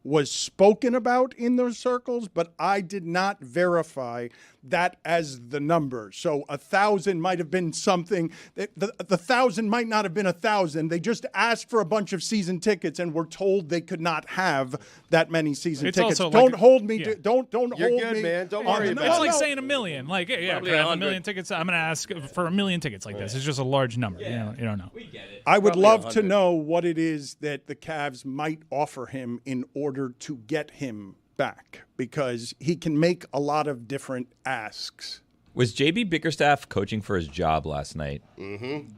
was spoken about in those circles, but I did not verify that as the number. So 1,000 might have been something. The 1,000 might not have been 1,000. They just asked for a bunch of season tickets and were told they could not have that many season tickets. Don't hold me. You're Don't hold good, me. man. Don't worry about it. It's like saying 1 million. Like, yeah, Probably could I have 100. 1 million tickets? I'm going to ask for 1 million tickets like this. It's just a large number. You don't know. We get it. I would Probably love 100. to know what it is that the Cavs might offer him in order to get him back, because he can make a lot of different asks. Was JB Bickerstaff coaching for his job last night? Mm-hmm.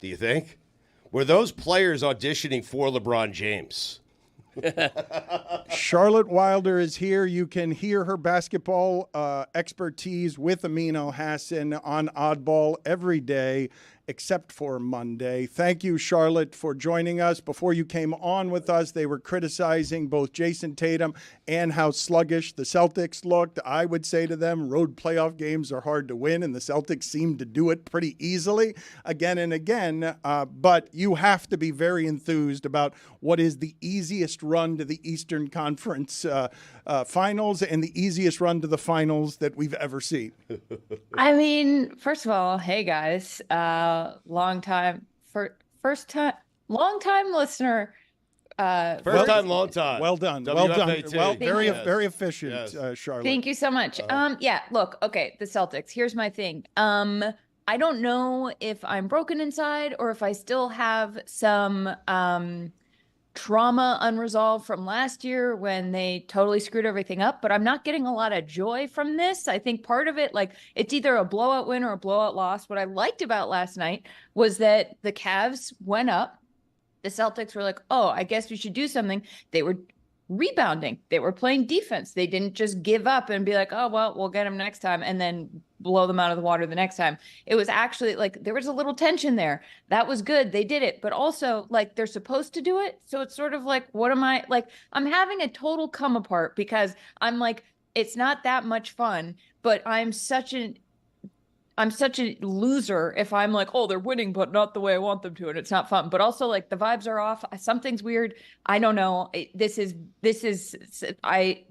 Do you think? Were those players auditioning for LeBron James? Charlotte Wilder is here. You can hear her basketball expertise with Amin El-Hassan on Oddball every day, except for Monday. Thank you, Charlotte, for joining us. Before you came on with us, they were criticizing both Jason Tatum and how sluggish the Celtics looked. I would say to them, road playoff games are hard to win, and the Celtics seem to do it pretty easily again and again. But you have to be very enthused about what is the easiest run to the Eastern Conference finals and the easiest run to the finals that we've ever seen. I mean, first of all, hey guys, long time listener. First time, long time. Well done. WFAT. Well done. Well, very, Yes. very efficient, Yes. Charlotte. Thank you so much. Yeah, look, okay, the Celtics. Here's my thing. I don't know if I'm broken inside or if I still have some trauma unresolved from last year when they totally screwed everything up, but I'm not getting a lot of joy from this. I think part of it, like, it's either a blowout win or a blowout loss. What I liked about last night was that the Cavs went up. The Celtics were like, oh, I guess we should do something. They were rebounding. They were playing defense. They didn't just give up and be like, oh, well, we'll get them next time and then blow them out of the water the next time. It was actually like there was a little tension there. That was good. They did it. But also, like, they're supposed to do it. So it's sort of like, what am I like? I'm having a total come apart because I'm like, it's not that much fun, but I'm such a loser if I'm like, oh, they're winning, but not the way I want them to, and it's not fun. But also, like, the vibes are off. Something's weird. I don't know.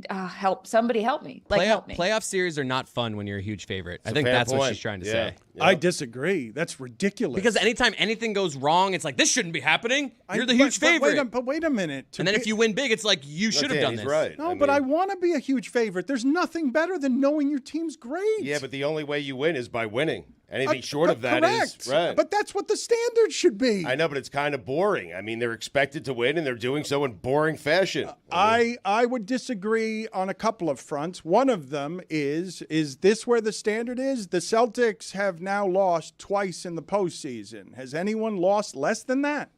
Help somebody, help me. Like, help me. Playoff series are not fun when you're a huge favorite. It's I think a fair that's what point. she's trying to Yeah. say. Yep. I disagree. That's ridiculous. Because anytime anything goes wrong, it's like, this shouldn't be happening. You're the huge favorite. But wait a minute. And then if you win big, it's like, you should have done he's this. right. No, but I want to be a huge favorite. There's nothing better than knowing your team's great. Yeah, but the only way you win is by winning. Anything short of that correct. is right. But that's what the standard should be. I know, but it's kind of boring. I mean, they're expected to win, and they're doing so in boring fashion. I would disagree on a couple of fronts. One of them is this where the standard is? The Celtics have now lost twice in the postseason. Has anyone lost less than that?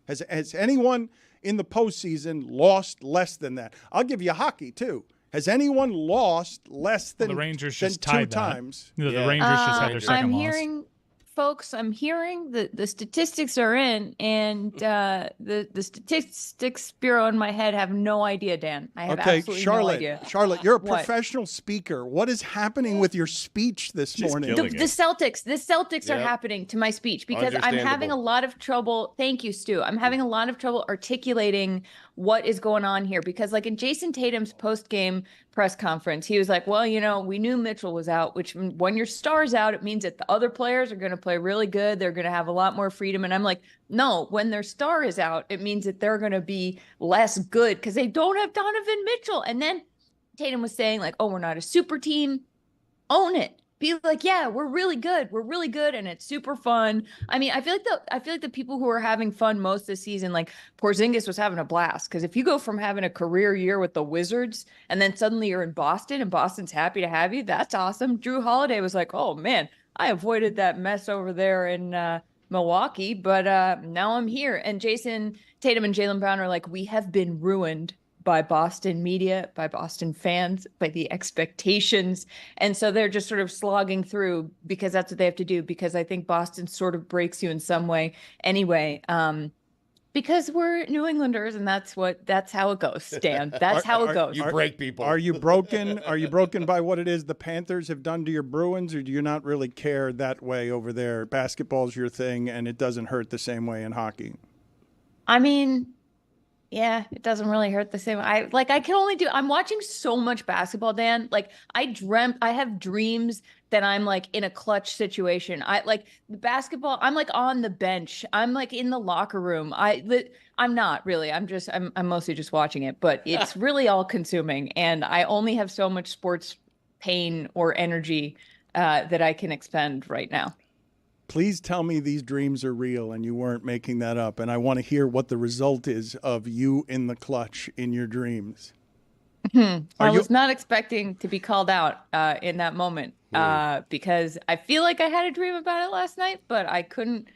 Has anyone in the postseason lost less than that? I'll give you hockey, too. Has anyone lost less than, the Rangers than just two tied that. times? The Rangers just had their second loss. I'm hearing the statistics are in, and the statistics bureau in my head have no idea, Dan. I have absolutely no idea. Charlotte, you're a What? professional speaker. What is happening with your speech this morning? The Celtics are happening to my speech because I'm having a lot of trouble. Thank you, Stu. I'm having a lot of trouble articulating what is going on here because, like, in Jason Tatum's post-game press conference, he was like, well, we knew Mitchell was out, which when your star's out, it means that the other players are going to play really good. They're going to have a lot more freedom. And I'm like, no, when their star is out, it means that they're going to be less good because they don't have Donovan Mitchell. And then Tatum was saying, like, oh, we're not a super team. Own it. Be like, yeah, we're really good. We're really good, and it's super fun. I mean, I feel like the people who are having fun most this season, like Porzingis was having a blast. Because if you go from having a career year with the Wizards and then suddenly you're in Boston and Boston's happy to have you, that's awesome. Drew Holiday was like, oh man, I avoided that mess over there in Milwaukee, but now I'm here. And Jason Tatum and Jaylen Brown are like, we have been ruined by Boston media, by Boston fans, by the expectations. And so they're just sort of slogging through because that's what they have to do, because I think Boston sort of breaks you in some way anyway. Because we're New Englanders, and that's how it goes, Stan. That's how it goes. You break people. Are you broken? Are you broken by what it is the Panthers have done to your Bruins, or do you not really care that way over there? Basketball's your thing, and it doesn't hurt the same way in hockey. I mean, Yeah, it doesn't really hurt the same. I'm watching so much basketball, Dan. Like I have dreams that I'm like in a clutch situation. I like the basketball. I'm like on the bench. I'm like in the locker room. I'm not really. I'm mostly just watching it, but it's really all consuming. And I only have so much sports pain or energy that I can expend right now. Please tell me these dreams are real and you weren't making that up. And I want to hear what the result is of you in the clutch in your dreams. I was not expecting to be called out in that moment because I feel like I had a dream about it last night, but I couldn't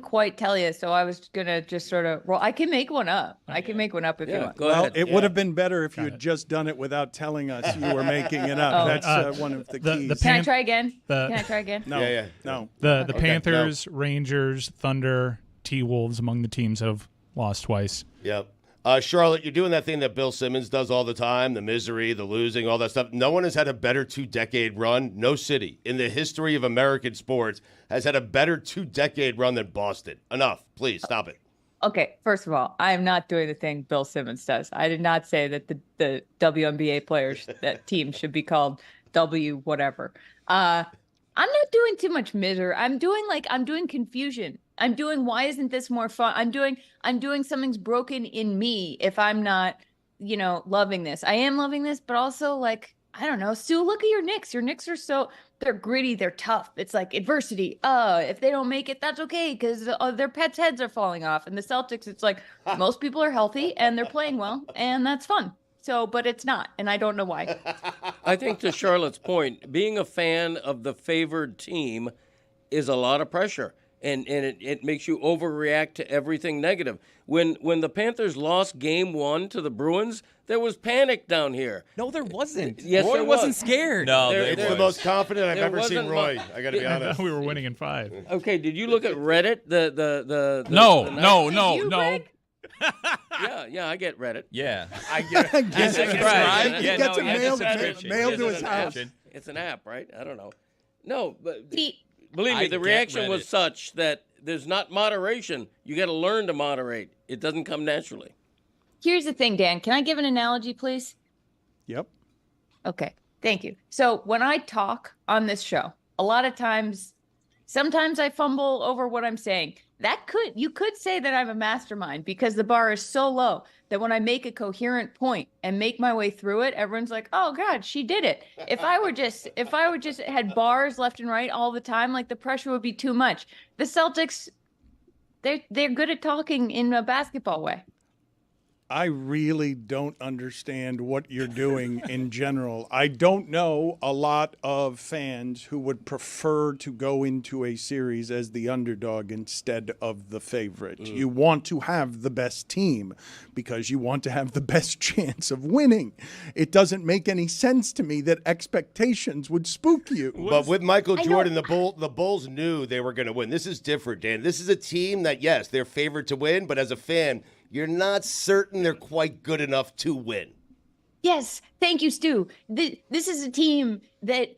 quite tell you. So I was going to just sort of roll. I can make one up. I can make one up if you want. Go ahead. It would have been better if you had just done it without telling us you were making it up. That's one of the keys. Can I try again? Can I try again? No. No. The Panthers, Rangers, Thunder, T-Wolves among the teams that have lost twice. Yep. Charlotte, you're doing that thing that Bill Simmons does all the time, the misery, the losing, all that stuff. No one has had a better 2-decade run. No city in the history of American sports has had a better 2-decade run than Boston. Enough. Please, stop it. Okay, first of all, I am not doing the thing Bill Simmons does. I did not say that the WNBA players, that team should be called W whatever. I'm not doing too much misery. I'm doing confusion. I'm doing, why isn't this more fun? I'm doing something's broken in me if I'm not, loving this. I am loving this, but also like, I don't know, Stu, look at your Knicks. Your Knicks are they're gritty, they're tough. It's like adversity. If they don't make it, that's okay because their pets' heads are falling off. And the Celtics, it's like most people are healthy and they're playing well, and that's fun. So, but it's not, and I don't know why. I think to Charlotte's point, being a fan of the favored team is a lot of pressure. And it makes you overreact to everything negative. When the Panthers lost Game 1 to the Bruins, there was panic down here. No, there wasn't. Yes, Roy there wasn't scared. No, It's the most confident I've ever seen Roy. I got to be honest. We were winning in 5. Okay, did you look at Reddit? No. Yeah, I get Reddit. Yeah. I get it. Subscribe. He gets it mailed to his house. It's an app, right? I don't know. No, but See, believe me, I the get reaction was Reddit. such that there's not moderation. You got to learn to moderate. It doesn't come naturally. here's the thing, Dan. Can I give an analogy, please? Yep. Okay, thank you. So when I talk on this show, a lot of times, sometimes I fumble over what I'm saying. You could say that I'm a mastermind because the bar is so low that when I make a coherent point and make my way through it, everyone's like, "Oh God, she did it." If I were just had bars left and right all the time, like the pressure would be too much. The Celtics, they're good at talking in a basketball way. I really don't understand what you're doing in general. I don't know a lot of fans who would prefer to go into a series as the underdog instead of the favorite. You want to have the best team because you want to have the best chance of winning. It doesn't make any sense to me that expectations would spook you. But with Michael Jordan, the Bulls knew they were going to win. This is different, Dan. This is a team that, yes, they're favored to win, but as a fan, you're not certain they're quite good enough to win. Yes, thank you, Stu. This is a team that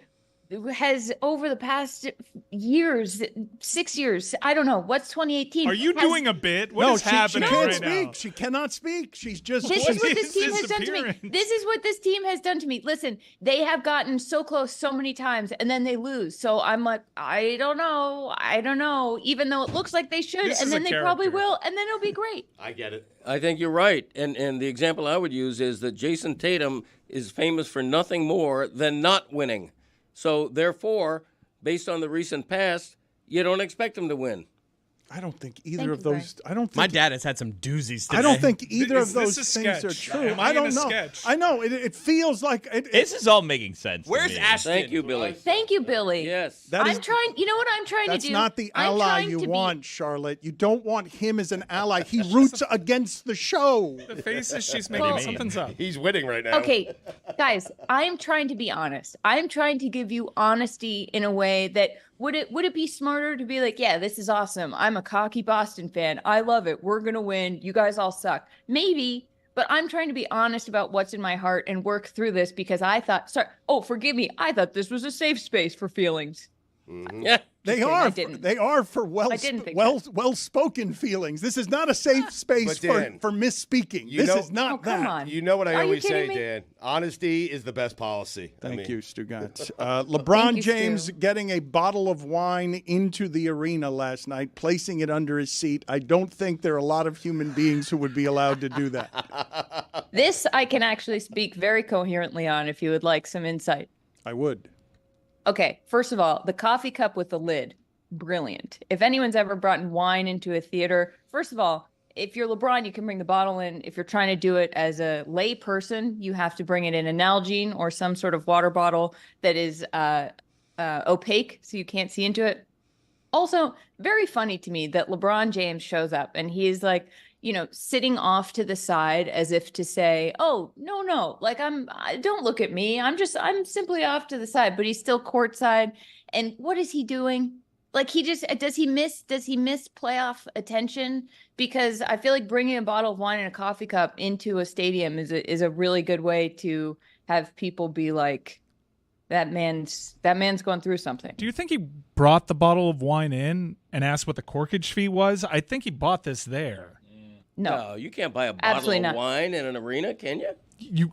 has, over the past years, 6 years, I don't know, what's 2018? Are you doing a bit? What is happening she can't right speak. now? She cannot speak. She's just... This is what this team has done to me. This is what this team has done to me. Listen, they have gotten so close so many times, and then they lose. So I'm like, I don't know, even though it looks like they should, and then they probably will, and then it'll be great. I get it. I think you're right. And the example I would use is that Jason Tatum is famous for nothing more than not winning. So, therefore, based on the recent past, you don't expect him to win. I don't think either of those. I don't think my dad has had some doozies today. I don't think either of those things are true. I don't know. I know it feels like this is all making sense. Where's Ashton? Thank you, Billy. Thank you, Billy. Yes, I'm trying. You know what I'm trying to do? That's not the ally you want, Charlotte. You don't want him as an ally. He roots against the show. The faces she's making, something's up. He's winning right now. Okay, guys, I am trying to be honest. I am trying to give you honesty in a way that would it be smarter to be like, yeah, this is awesome. I'm a cocky Boston fan. I love it. We're going to win. You guys all suck. Maybe, but I'm trying to be honest about what's in my heart and work through this because I thought, forgive me. I thought this was a safe space for feelings. Yeah. They are. They are for well-spoken feelings. This is not a safe space for misspeaking. This is not that. Come on. You know what I Are you always say, kidding me? Dan. Honesty is the best policy. Thank you, Stugotz. LeBron James getting a bottle of wine into the arena last night, placing it under his seat. I don't think there are a lot of human beings who would be allowed to do that. This I can actually speak very coherently on if you would like some insight. I would. Okay, first of all, the coffee cup with the lid, brilliant. If anyone's ever brought wine into a theater, first of all, if you're LeBron, you can bring the bottle in. If you're trying to do it as a lay person, you have to bring it in a Nalgene or some sort of water bottle that is opaque so you can't see into it. Also, very funny to me that LeBron James shows up and he's like, sitting off to the side as if to say, oh, no, like don't look at me. I'm simply off to the side, but he's still courtside. And what is he doing? Like does he miss playoff attention? Because I feel like bringing a bottle of wine and a coffee cup into a stadium is a really good way to have people be like, that man's going through something. Do you think he brought the bottle of wine in and asked what the corkage fee was? I think he bought this there. No, you can't buy a bottle of wine in an arena, can you? You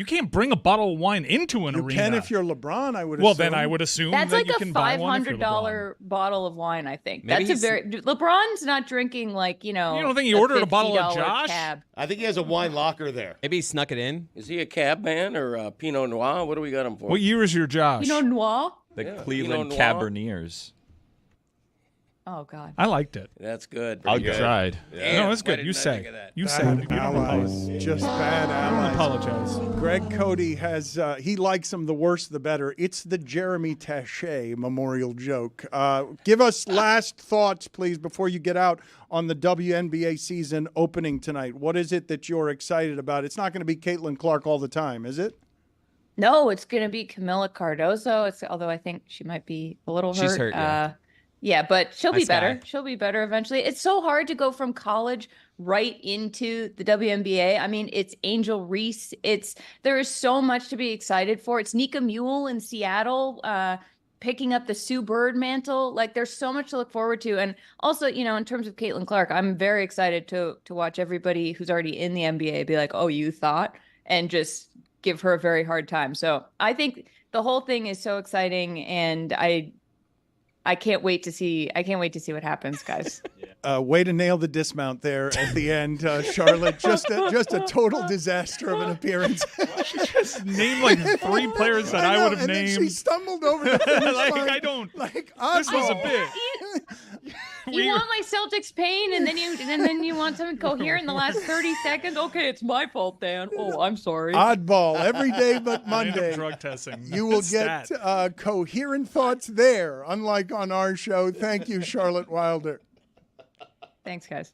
can't bring a bottle of wine into an arena. You can if you're LeBron, I would assume. Well, then I would assume that's that like you a can buy one if you're $500 bottle of wine, I think. Maybe LeBron's not drinking like, You don't think he ordered a bottle of Josh? Cab. I think he has a wine locker there. Maybe he snuck it in. Is he a cab man or a Pinot Noir? What do we got him for? What year is your Josh? Pinot Noir? The Cleveland Pinot Noir. Caberniers. Oh, God. I liked it. That's good. I Pretty good. Tried. Yeah. No, it's Why good. You didn't I say. think of that? You Bad say. You don't allies. apologize. Just bad I don't allies. apologize. Greg Cody has, he likes them the worse the better. It's the Jeremy Taché memorial joke. Give us last thoughts, please, before you get out on the WNBA season opening tonight. What is it that you're excited about? It's not going to be Caitlin Clark all the time, is it? No, it's going to be Camila Cardoso. Although I think she might be a little hurt. She's hurt, yeah. Yeah, but she'll be Nice better. guy. She'll be better eventually. It's so hard to go from college right into the WNBA. I mean, it's Angel Reese. There is so much to be excited for. It's Nika Mule in Seattle, picking up the Sue Bird mantle. Like, there's so much to look forward to. And also, in terms of Caitlin Clark, I'm very excited to watch everybody who's already in the NBA be like, oh, you thought? And just give her a very hard time. So I think the whole thing is so exciting, and I can't wait to see what happens, guys. Way to nail the dismount there at the end, Charlotte. Just a total disaster of an appearance. Just name like 3 players that I would have and named. Then she stumbled over the finish like line. I don't. Like This was a bit. You want my Celtics pain, and then you want something coherent in the last 30 seconds. Okay, it's my fault, Dan. Oh, I'm sorry. Oddball every day but Random Monday. drug testing. You will Stat. get coherent thoughts there, unlike on our show. Thank you, Charlotte Wilder. Thanks, guys.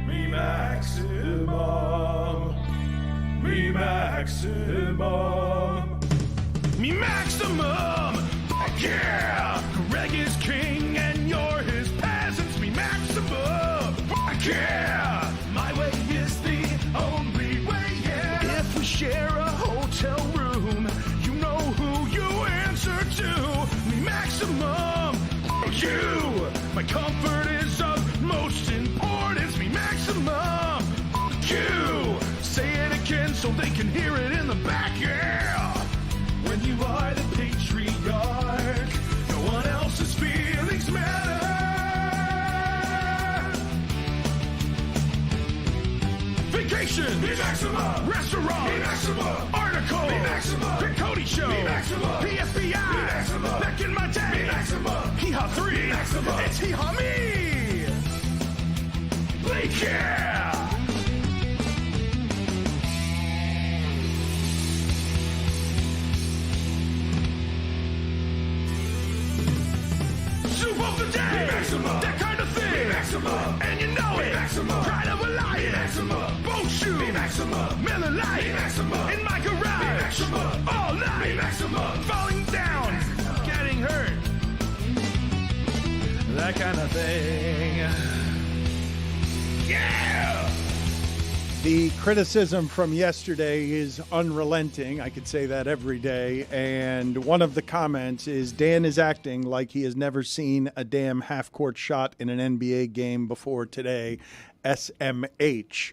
Me maximum. Me maximum. Me maximum. Yeah. Greg is king and you're his peasants. Me maximum. Yeah. My way is the only way. Yeah. If we share a hotel room, you know who you answer to. Me maximum. You. My comfort is of most importance. Me maximum. You. Say it again so they can hear it in the back. Yeah. When you are the patriarch, no one else's feelings matter. Vacation, me maximum. Restaurant, me maximum. Article, me maximum. The Cody Show, me maximum. PSBI, me maximum. Back in my day, me maximum. Hee-haw 3, me maximum. It's hee-haw me. Blake, yeah. Soup of the day, maximum. That kind of thing, maximum. And you know it, maximum. Pride of a lion, maximum. Boat shoe, maximum. Miller Lite, maximum. In my garage, maximum. All night, maximum. Falling down, getting hurt. That kind of thing. Yeah. The criticism from yesterday is unrelenting. I could say that every day. And one of the comments is Dan is acting like he has never seen a damn half-court shot in an NBA game before today. SMH.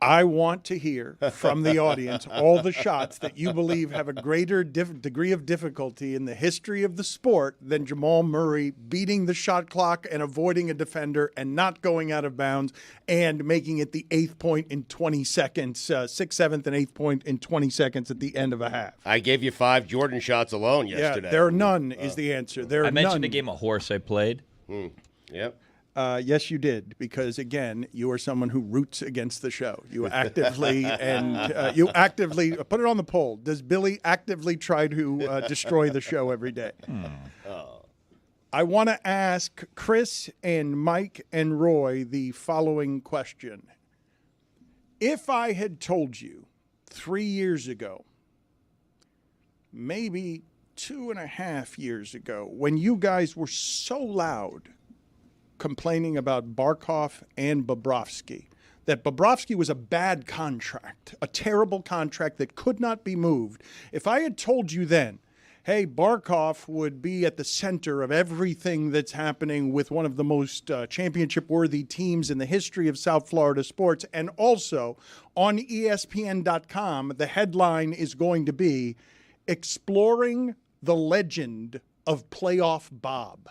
I want to hear from the audience all the shots that you believe have a greater degree of difficulty in the history of the sport than Jamal Murray beating the shot clock and avoiding a defender and not going out of bounds and making it the 8th point in 20 seconds, 6th, 7th, and 8th point in 20 seconds at the end of a half. I gave you 5 Jordan shots alone yesterday. Yeah, there are none is the answer. There are I mentioned none. a game of horse I played. Yep. Yes, you did, because, again, you are someone who roots against the show. You actively you actively put it on the poll. Does Billy actively try to destroy the show every day? I want to ask Chris and Mike and Roy the following question. If I had told you 3 years ago, maybe 2.5 years ago, when you guys were so loud complaining about Barkov and Bobrovsky, that Bobrovsky was a bad contract, a terrible contract that could not be moved. If I had told you then, hey, Barkov would be at the center of everything that's happening with one of the most championship-worthy teams in the history of South Florida sports, and also on ESPN.com, the headline is going to be Exploring the Legend of Playoff Bob.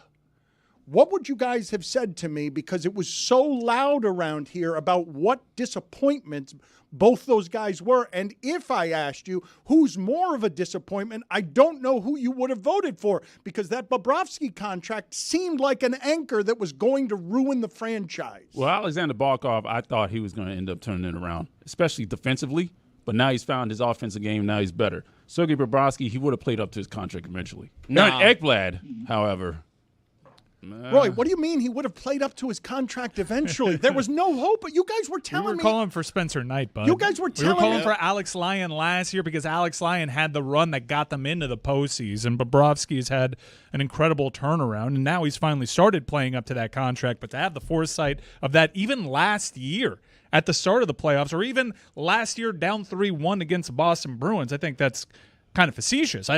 What would you guys have said to me? Because it was so loud around here about what disappointments both those guys were. And if I asked you who's more of a disappointment, I don't know who you would have voted for, because that Bobrovsky contract seemed like an anchor that was going to ruin the franchise. Well, Alexander Barkov, I thought he was going to end up turning it around, especially defensively. But now he's found his offensive game. Now he's better. Sergei Bobrovsky, he would have played up to his contract eventually. Now, Ekblad, however. Roy, what do you mean he would have played up to his contract eventually? There was no hope, but you guys were telling me. We were calling for Spencer Knight, bud. You guys were telling me. We were calling for Alex Lyon last year because Alex Lyon had the run that got them into the postseason. Bobrovsky's had an incredible turnaround, and now he's finally started playing up to that contract. But to have the foresight of that even last year at the start of the playoffs, or even last year down 3-1 against the Boston Bruins, I think that's kind of facetious.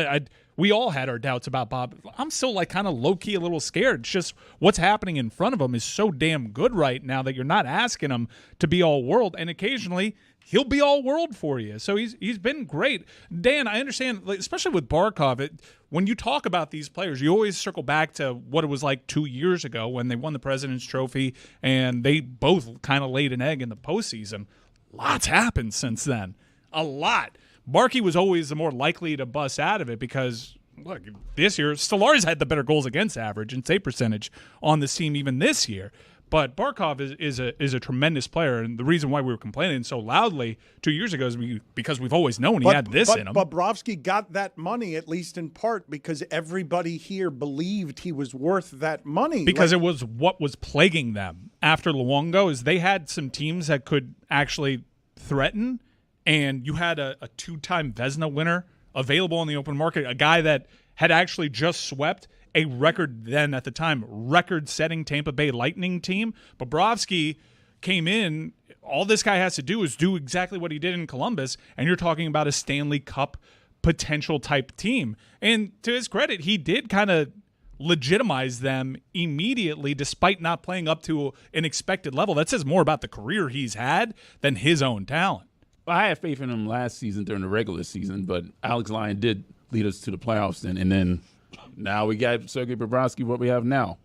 We all had our doubts about Bob. I'm still kind of low-key a little scared. It's just what's happening in front of him is so damn good right now that you're not asking him to be all-world, and occasionally he'll be all-world for you. So he's been great. Dan, I understand, especially with Barkov, when you talk about these players, you always circle back to what it was like 2 years ago when they won the President's Trophy, and they both kind of laid an egg in the postseason. Lots happened since then. A lot. Barkey was always the more likely to bust out of it because, look, this year, Stolarz had the better goals against average and save percentage on this team even this year. But Barkov is a tremendous player, and the reason why we were complaining so loudly 2 years ago is because we've always known he had this in him. But Bobrovsky got that money, at least in part, because everybody here believed he was worth that money. Because it was what was plaguing them after Luongo is they had some teams that could actually threaten, and you had a two-time Vezina winner available on the open market, a guy that had actually just swept a record then at the time, record-setting Tampa Bay Lightning team. Bobrovsky came in. All this guy has to do is do exactly what he did in Columbus, and you're talking about a Stanley Cup potential type team. And to his credit, he did kind of legitimize them immediately despite not playing up to an expected level. That says more about the career he's had than his own talent. Well, I had faith in him last season during the regular season, but Alex Lyon did lead us to the playoffs then, and then now we got Sergei Bobrovsky, what we have now.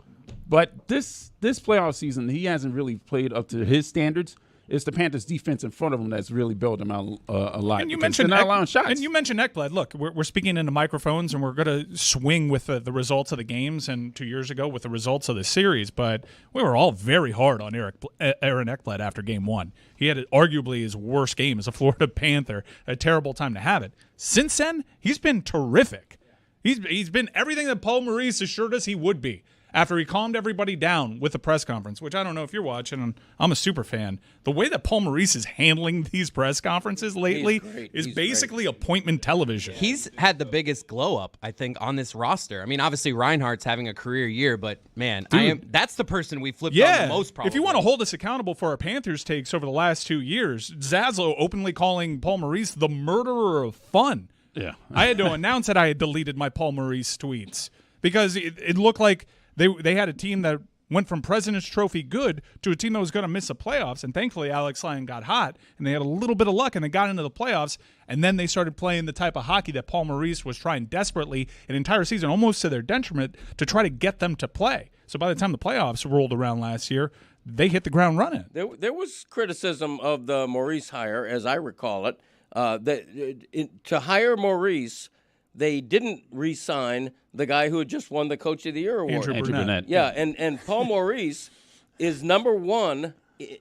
But this playoff season, he hasn't really played up to his standards. It's the Panthers' defense in front of him that's really built him out a lot. And you mentioned not allowing shots. And you mentioned Ekblad. Look, we're speaking into microphones, and we're going to swing with the results of the games, and 2 years ago with the results of the series. But we were all very hard on Aaron Ekblad after Game 1. He had arguably his worst game as a Florida Panther. A terrible time to have it. Since then, he's been terrific. He's been everything that Paul Maurice assured us he would be after he calmed everybody down with the press conference, which I don't know if you're watching, and I'm a super fan. The way that Paul Maurice is handling these press conferences lately is basically appointment television. He's had the biggest glow up, I think, on this roster. I mean, obviously Reinhardt's having a career year, but man, that's the person we flipped on the most probably. If you want to hold us accountable for our Panthers takes over the last 2 years, Zaslow openly calling Paul Maurice the murderer of fun. Yeah. I had to announce that I had deleted my Paul Maurice tweets because it looked like they had a team that went from President's Trophy good to a team that was going to miss the playoffs, and thankfully Alex Lyon got hot, and they had a little bit of luck, and they got into the playoffs, and then they started playing the type of hockey that Paul Maurice was trying desperately an entire season, almost to their detriment, to try to get them to play. So by the time the playoffs rolled around last year, they hit the ground running. There was criticism of the Maurice hire, as I recall it, to hire Maurice, they didn't re-sign the guy who had just won the Coach of the Year award. Andrew Burnett. Yeah, and Paul Maurice is number one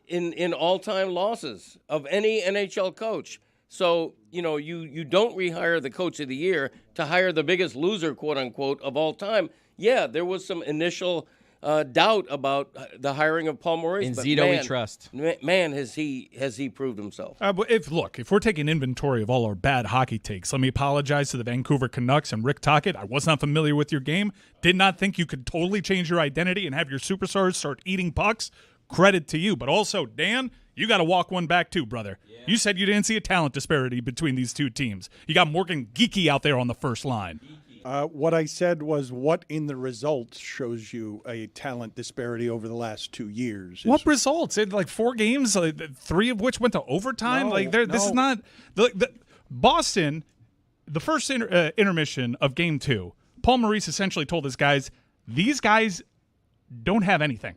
in all-time losses of any NHL coach. So, you don't rehire the Coach of the Year to hire the biggest loser, quote-unquote, of all time. Yeah, there was some initial doubt about the hiring of Paul Maurice. In Zito we trust. Man, has he proved himself. If we're taking inventory of all our bad hockey takes, let me apologize to the Vancouver Canucks and Rick Tocchet. I was not familiar with your game. Did not think you could totally change your identity and have your superstars start eating pucks. Credit to you. But also, Dan, you got to walk one back too, brother. Yeah. You said you didn't see a talent disparity between these two teams. You got Morgan Geekie out there on the first line. What I said was what in the results shows you a talent disparity over the last 2 years. What results? It like 4 games, 3 of which went to overtime. This is not Boston. The first intermission of Game 2, Paul Maurice essentially told his guys, "These guys don't have anything.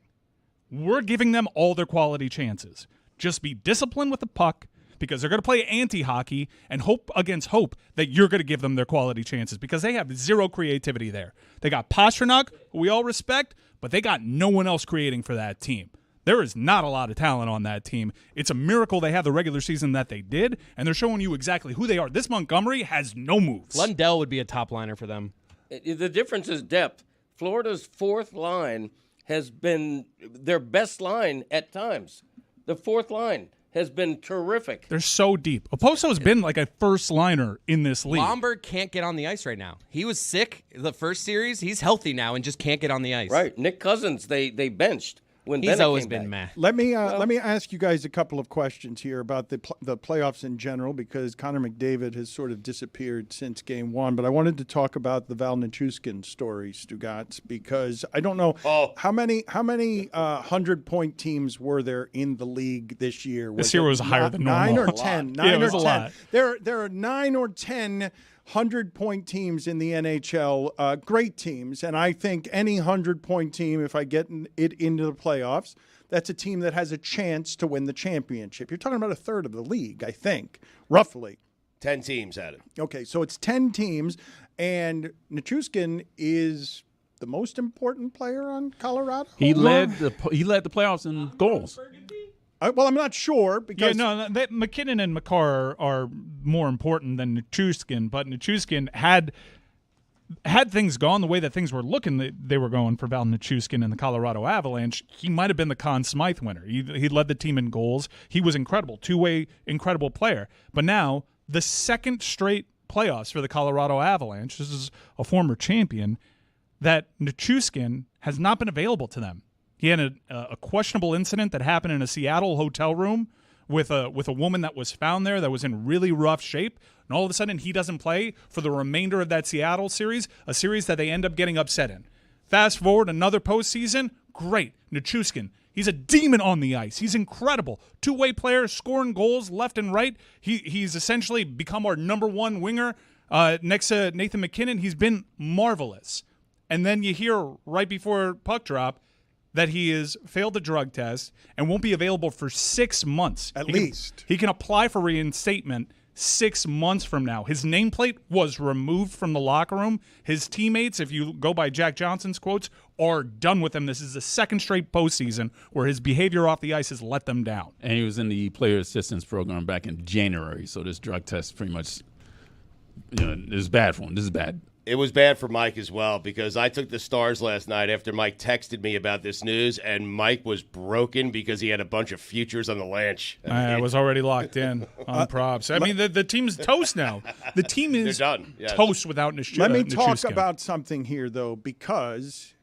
We're giving them all their quality chances. Just be disciplined with the puck." Because they're going to play anti-hockey and hope against hope that you're going to give them their quality chances because they have zero creativity there. They got Pastrnak, who we all respect, but they got no one else creating for that team. There is not a lot of talent on that team. It's a miracle they have the regular season that they did, and they're showing you exactly who they are. This Montgomery has no moves. Lundell would be a top liner for them. The difference is depth. Florida's fourth line has been their best line at times. The fourth line has been terrific. They're so deep. Oposo's been like a first liner in this league. Blomberg can't get on the ice right now. He was sick the first series. He's healthy now and just can't get on the ice. Right. Nick Cousins, they benched when he's Bennett always came been back. meh. Let me ask you guys a couple of questions here about the playoffs in general because Connor McDavid has sort of disappeared since Game 1. But I wanted to talk about the Val Nichushkin story, Stugotz, because I don't know how many 100-point teams were there in the league this year. This year was higher than normal. 9 or 10. 9 or 10. There are 9 or 10 100-point teams in the NHL, great teams, and I think any 100-point team, if I get it into the playoffs, that's a team that has a chance to win the championship. You're talking about a third of the league, I think, roughly. 10 teams had it. Okay, so it's 10 teams, and Nichushkin is the most important player on Colorado? He led the playoffs in goals. Well, I'm not sure because McKinnon and McCarr are more important than Nichushkin, but Nichushkin had things gone the way that things were looking, they were going for Val Nichushkin and the Colorado Avalanche, he might have been the Conn Smythe winner. He led the team in goals. He was incredible, two-way incredible player. But now, the second straight playoffs for the Colorado Avalanche, this is a former champion, that Nichushkin has not been available to them. He had a questionable incident that happened in a Seattle hotel room with a woman that was found there that was in really rough shape, and all of a sudden he doesn't play for the remainder of that Seattle series, a series that they end up getting upset in. Fast forward another postseason, great. Nichushkin, he's a demon on the ice. He's incredible. Two-way player, scoring goals left and right. He's essentially become our number one winger next to Nathan McKinnon. He's been marvelous. And then you hear right before puck drop that he has failed the drug test and won't be available for 6 months. At least. He can apply for reinstatement 6 months from now. His nameplate was removed from the locker room. His teammates, if you go by Jack Johnson's quotes, are done with him. This is the second straight postseason where his behavior off the ice has let them down. And he was in the player assistance program back in January, so this drug test pretty much is bad for him. This is bad. It was bad for Mike as well because I took the Stars last night after Mike texted me about this news, and Mike was broken because he had a bunch of futures on the Lanch. I was already locked in on props. I mean, the team's toast now. The team is done. Yes. Toast without Nichushkin. Let me talk about something here, though, because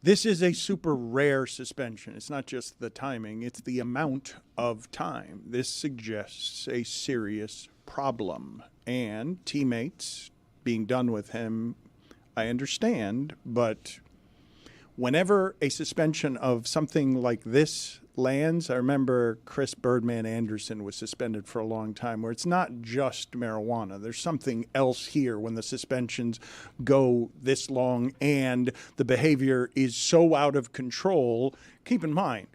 this is a super rare suspension. It's not just the timing, it's the amount of time. This suggests a serious problem, and teammates being done with him, I understand, but whenever a suspension of something like this lands, I remember Chris Birdman Anderson was suspended for a long time, where it's not just marijuana. There's something else here when the suspensions go this long and the behavior is so out of control. Keep in mind,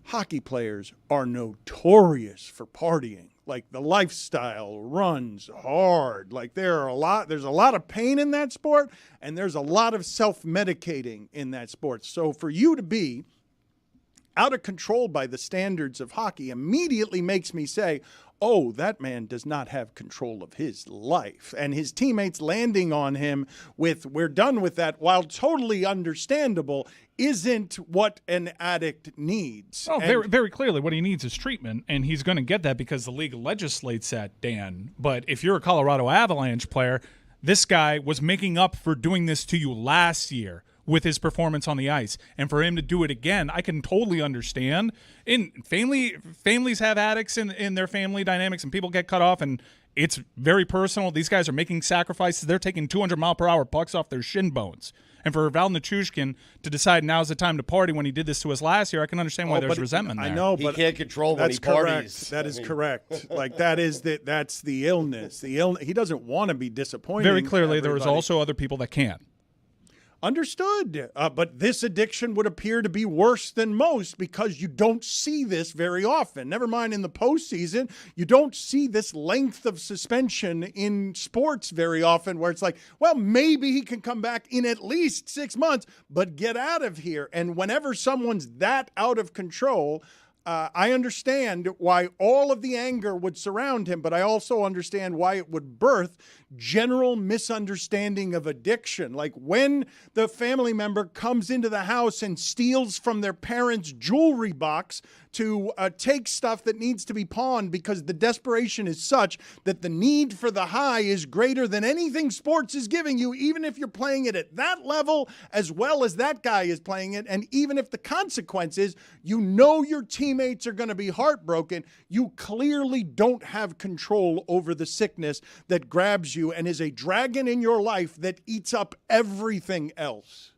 hockey players are notorious for partying. Like, the lifestyle runs hard. Like, there's a lot of pain in that sport, and there's a lot of self-medicating in that sport. So for you to be out of control by the standards of hockey immediately makes me say, oh, that man does not have control of his life. And his teammates landing on him with, we're done with that, while totally understandable, isn't what an addict needs. Oh, very, very clearly what he needs is treatment, and he's going to get that because the league legislates that, Dan. But if you're a Colorado Avalanche player, this guy was making up for doing this to you last year with his performance on the ice. And for him to do it again, I can totally understand. Families have addicts in their family dynamics, and people get cut off, and it's very personal. These guys are making sacrifices. They're taking 200-mile-per-hour pucks off their shin bones. And for Val Nichushkin to decide now's the time to party when he did this to us last year, I can understand why there's resentment there. I know, he but can't control when he parties. That is correct. Like, that's the illness. He doesn't want to be disappointed. Very clearly, there was also other people that can. Understood. But this addiction would appear to be worse than most because you don't see this very often. Never mind in the postseason. You don't see this length of suspension in sports very often where it's like, well, maybe he can come back in at least 6 months, but get out of here. And whenever someone's that out of control, I understand why all of the anger would surround him, but I also understand why it would birth general misunderstanding of addiction. Like when the family member comes into the house and steals from their parents' jewelry box to take stuff that needs to be pawned because the desperation is such that the need for the high is greater than anything sports is giving you, even if you're playing it at that level as well as that guy is playing it. And even if the consequence is you know your teammates are going to be heartbroken, you clearly don't have control over the sickness that grabs you and is a dragon in your life that eats up everything else.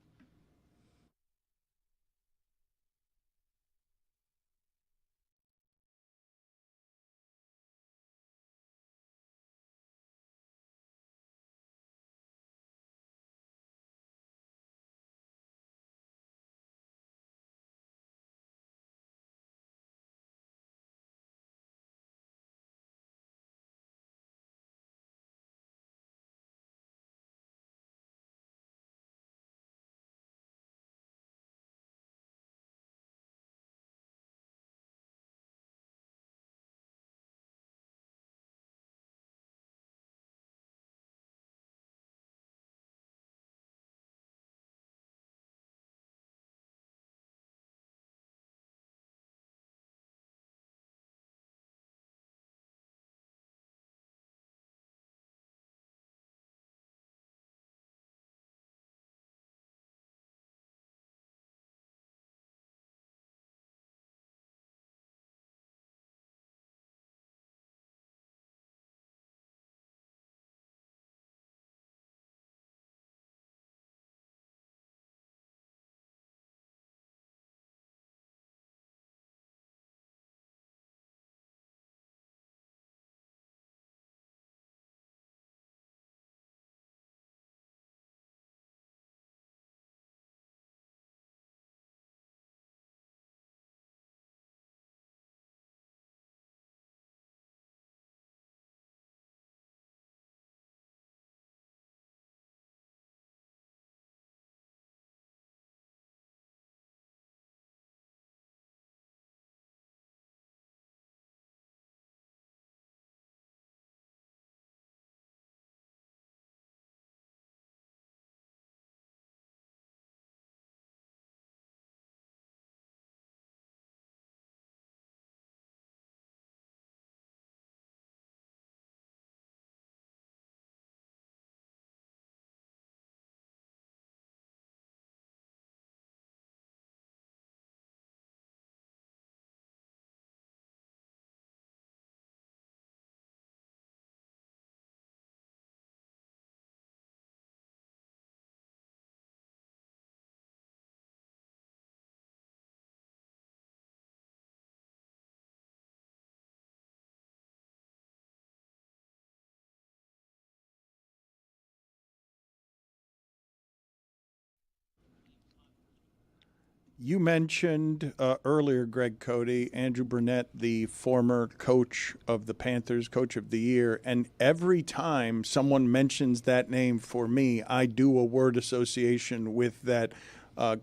You mentioned earlier, Greg Cody, Andrew Burnett, the former coach of the Panthers, coach of the year. And every time someone mentions that name for me, I do a word association with that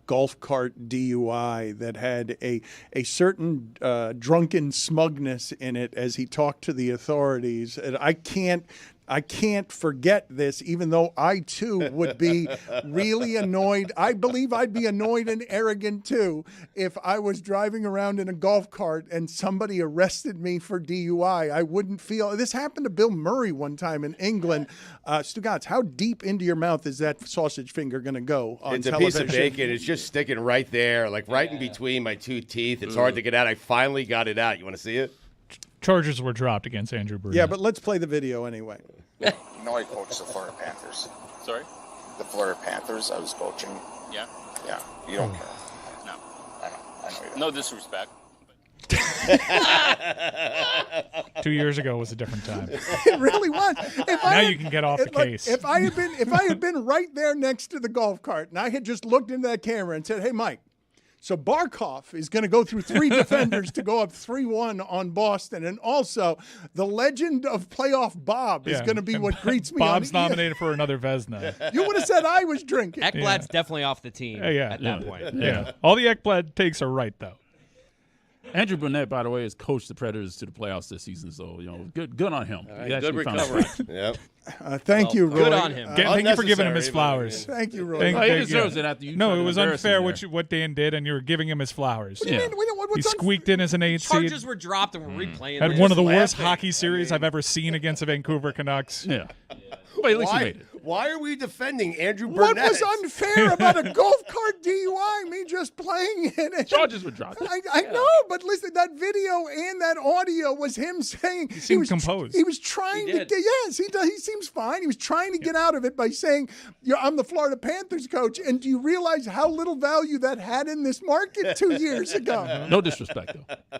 golf cart DUI that had a certain drunken smugness in it as he talked to the authorities. And I can't forget this, even though I, too, would be really annoyed. I believe I'd be annoyed and arrogant, too, if I was driving around in a golf cart and somebody arrested me for DUI. I wouldn't feel – this happened to Bill Murray one time in England. Stugotz, how deep into your mouth is that sausage finger going to go on television? It's a piece of bacon. It's just sticking right there, like right in between my two teeth. It's hard to get out. I finally got it out. You want to see it? Charges were dropped against Andrew Burnett. Yeah, but let's play the video anyway. You know I coached the Florida Panthers. Sorry? The Florida Panthers, I was coaching. Yeah? Yeah. You don't care. No. I know you don't. No disrespect. 2 years ago was a different time. It really was. Now you can get off the case. If I had been right there next to the golf cart and I had just looked into that camera and said, "Hey, Mike, so Barkov is going to go through 3 defenders to go up 3-1 on Boston. And also, the legend of playoff Bob is going to be what greets me. Bob's nominated for another Vezina. You would have said I was drinking. Ekblad's definitely off the team at that point. Yeah. All the Ekblad takes are right, though. Andrew Burnett, by the way, has coached the Predators to the playoffs this season, so good on him. Right, good recovery. Yep. Thank you, Roy. Good on him. Thank you for giving him his flowers. Thank you, Roy. He deserves it after you. No, it was unfair what Dan did, and you were giving him his flowers. What do you mean? He squeaked in as an 8 seed. Charges were dropped and we're replaying. Had one of the worst hockey series I've ever seen against the Vancouver Canucks. Yeah. But at least he made it. Why are we defending Andrew Burnett? What was unfair about a golf cart DUI? Me just playing it. Charges were dropped. I know, but listen, that video and that audio was him saying he was composed. He was trying to get. Yes, he does. He seems fine. He was trying to get out of it by saying, "I'm the Florida Panthers coach." And do you realize how little value that had in this market 2 years ago? No disrespect, though.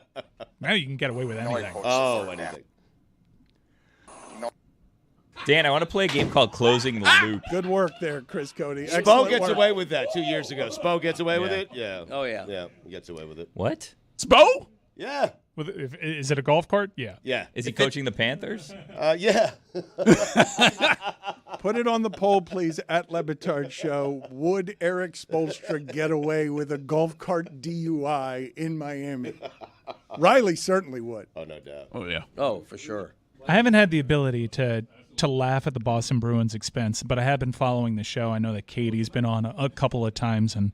Now you can get away with anything. Oh, anything. Dan, I want to play a game called Closing the Loop. Good work there, Chris Cody. Spo gets away with that 2 years ago. Spo gets away with it? Yeah. Oh, yeah. Yeah, he gets away with it. What? Spo? Yeah. Is it a golf cart? Yeah. Yeah. Is he coaching the Panthers? Yeah. Put it on the poll, please, at Le Batard Show. Would Eric Spoelstra get away with a golf cart DUI in Miami? Riley certainly would. Oh, no doubt. Oh, yeah. Oh, for sure. I haven't had the ability to laugh at the Boston Bruins' expense, but I have been following the show. I know that Katie's been on a couple of times, and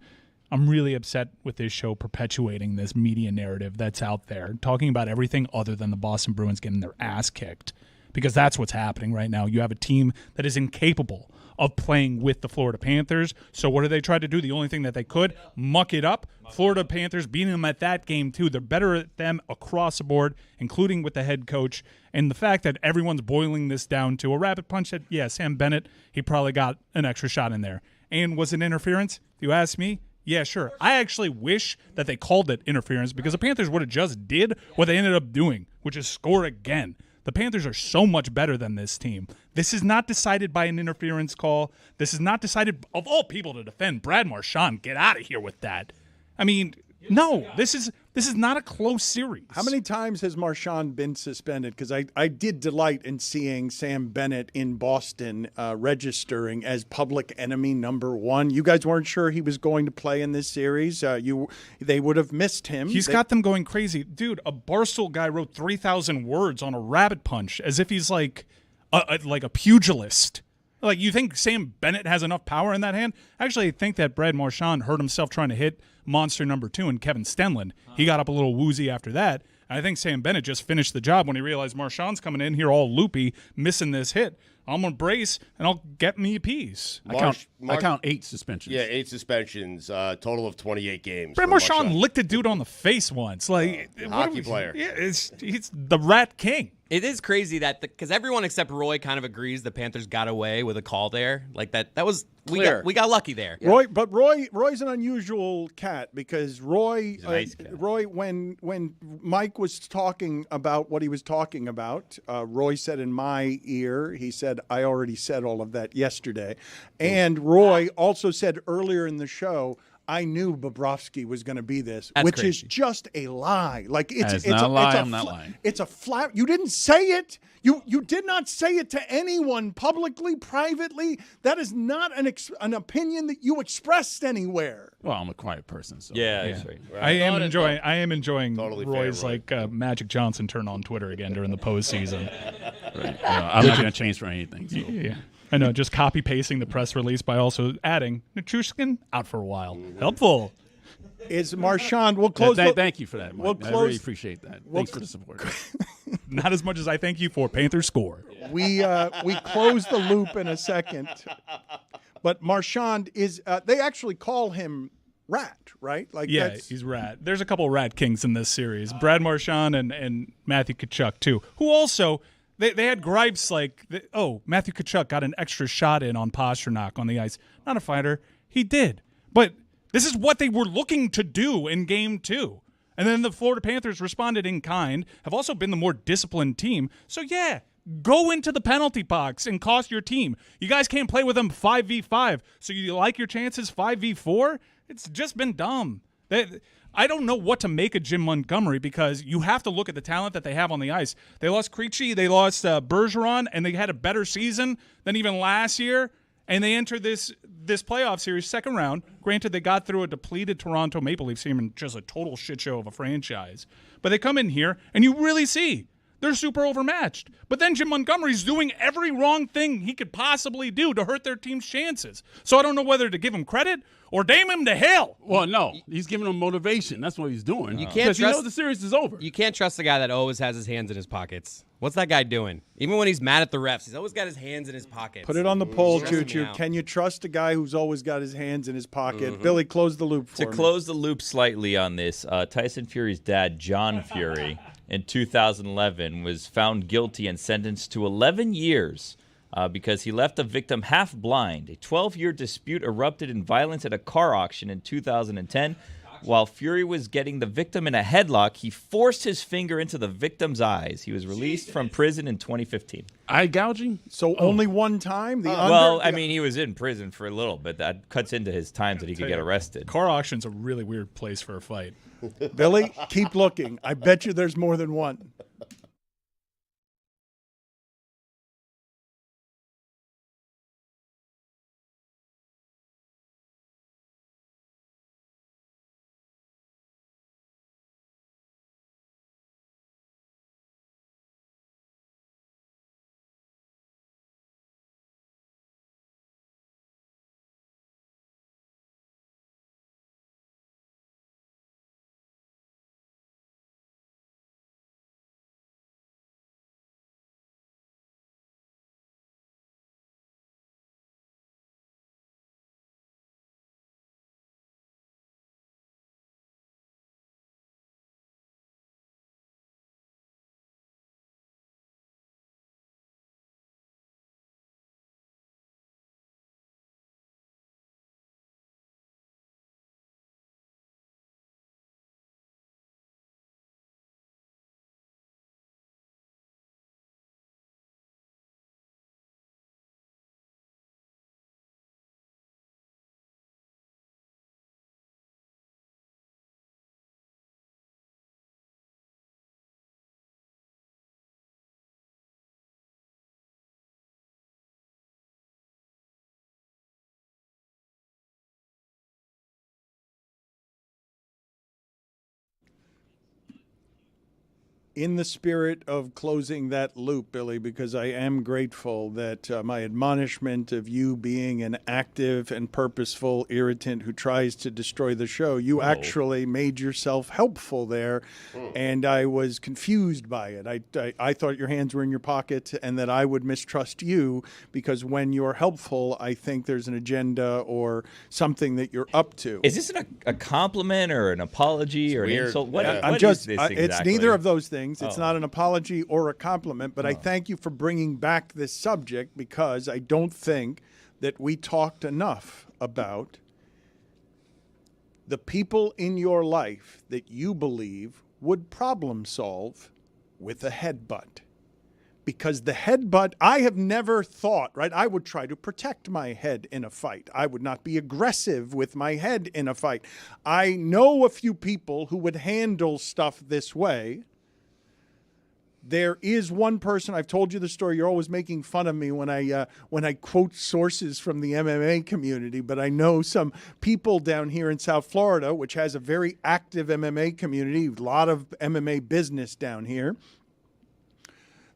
I'm really upset with this show perpetuating this media narrative that's out there, talking about everything other than the Boston Bruins getting their ass kicked, because that's what's happening right now. You have a team that is incapable of playing with the Florida Panthers. So what do they try to do? The only thing that they could, muck it up. Florida Panthers beating them at that game, too. They're better at them across the board, including with the head coach. And the fact that everyone's boiling this down to a rapid punch that, Sam Bennett, he probably got an extra shot in there. And was it interference? If you ask me, yeah, sure. I actually wish that they called it interference because the Panthers would have just did what they ended up doing, which is score again. The Panthers are so much better than this team. This is not decided by an interference call. This is not decided, of all people to defend, Brad Marchand. Get out of here with that. I mean, no, this is not a close series. How many times has Marchand been suspended? Because I did delight in seeing Sam Bennett in Boston registering as public enemy number 1. You guys weren't sure he was going to play in this series. They would have missed him. He's got them going crazy. Dude, a Barstool guy wrote 3,000 words on a rabbit punch as if he's like a pugilist. Like, you think Sam Bennett has enough power in that hand? Actually, I think that Brad Marchand hurt himself trying to hit monster number 2 and Kevin Stenlund. He got up a little woozy after that. And I think Sam Bennett just finished the job when he realized Marchand's coming in here all loopy, missing this hit. I'm going to brace, and I'll get me a piece. I count 8 suspensions. Yeah, 8 suspensions, total of 28 games. Brad Marchand licked a dude on the face once. Like hockey player. Yeah, he's the Rat King. It is crazy that because everyone except Roy kind of agrees the Panthers got away with a call there. Like that was we got lucky there. Yeah. Roy's an unusual cat because Roy when Mike was talking about what he was talking about, Roy said in my ear, he said, I already said all of that yesterday. And Roy also said earlier in the show, I knew Bobrovsky was going to be this, That's which crazy. is just a lie. Like it's not a lie. it's I'm not lying. It's a flat. You didn't say it. You did not say it to anyone publicly, privately. That is not an opinion that you expressed anywhere. Well, I'm a quiet person, so That's right. I am enjoying Totally Roy's fair, like Magic Johnson turn on Twitter again during the postseason. right. I'm not going to change for anything. So. Yeah. I know, just copy pasting the press release by also adding Nichushkin out for a while. Helpful. Is Marchand? We'll close. Thank you for that, Mike. We'll I close, really appreciate that. Thanks for the support. Not as much as I thank you for Panthers score. We close the loop in a second, but Marchand is. They actually call him Rat, right? Like Yeah, he's Rat. There's a couple of Rat Kings in this series. Brad Marchand and Matthew Tkachuk too, who also. They had gripes like, Matthew Tkachuk got an extra shot in on Pasternak on the ice. Not a fighter. He did. But this is what they were looking to do in Game 2. And then the Florida Panthers responded in kind, have also been the more disciplined team. So, yeah, go into the penalty box and cost your team. You guys can't play with them 5v5. So you like your chances 5v4? It's just been dumb. I don't know what to make of Jim Montgomery because you have to look at the talent that they have on the ice. They lost Krejci, they lost Bergeron, and they had a better season than even last year. And they entered this playoff series second round. Granted, they got through a depleted Toronto Maple Leafs team and just a total shit show of a franchise. But they come in here, and you really see they're super overmatched. But then Jim Montgomery's doing every wrong thing he could possibly do to hurt their team's chances. So I don't know whether to give him credit or damn him to hell. Well, no, he's giving them motivation. That's what he's doing. You can't because trust, he knows the series is over. You can't trust the guy that always has his hands in his pockets. What's that guy doing? Even when he's mad at the refs, he's always got his hands in his pockets. Put it on the poll, Stressing me Choo-Choo. out. Can you trust a guy who's always got his hands in his pocket? Billy, close the loop for me. To close the loop slightly on this, Tyson Fury's dad, John Fury, in 2011 was found guilty and sentenced to 11 years because he left the victim half blind. A 12-year dispute erupted in violence at a car auction in 2010. While Fury was getting the victim in a headlock, he forced his finger into the victim's eyes. He was released from prison in 2015. Eye gouging? So only one time? I mean, he was in prison for a little bit. That cuts into his times that he could get arrested. Car auction's a really weird place for a fight. Billy, keep looking. I bet you there's more than one. In the spirit of closing that loop, Billy, because I am grateful that my admonishment of you being an active and purposeful irritant who tries to destroy the show, you actually made yourself helpful there, and I was confused by it. I thought your hands were in your pocket and that I would mistrust you because when you're helpful, I think there's an agenda or something that you're up to. Is this a compliment or an apology or an insult? What is this exactly? It's neither of those things. It's not an apology or a compliment, but I thank you for bringing back this subject because I don't think that we talked enough about the people in your life that you believe would problem solve with a headbutt. because the headbutt, I have never thought, right? I would try to protect my head in a fight. I would not be aggressive with my head in a fight. I know a few people who would handle stuff this way. There is one person, I've told you the story, you're always making fun of me when I quote sources from the MMA community, but I know some people down here in South Florida, which has a very active MMA community, a lot of MMA business down here,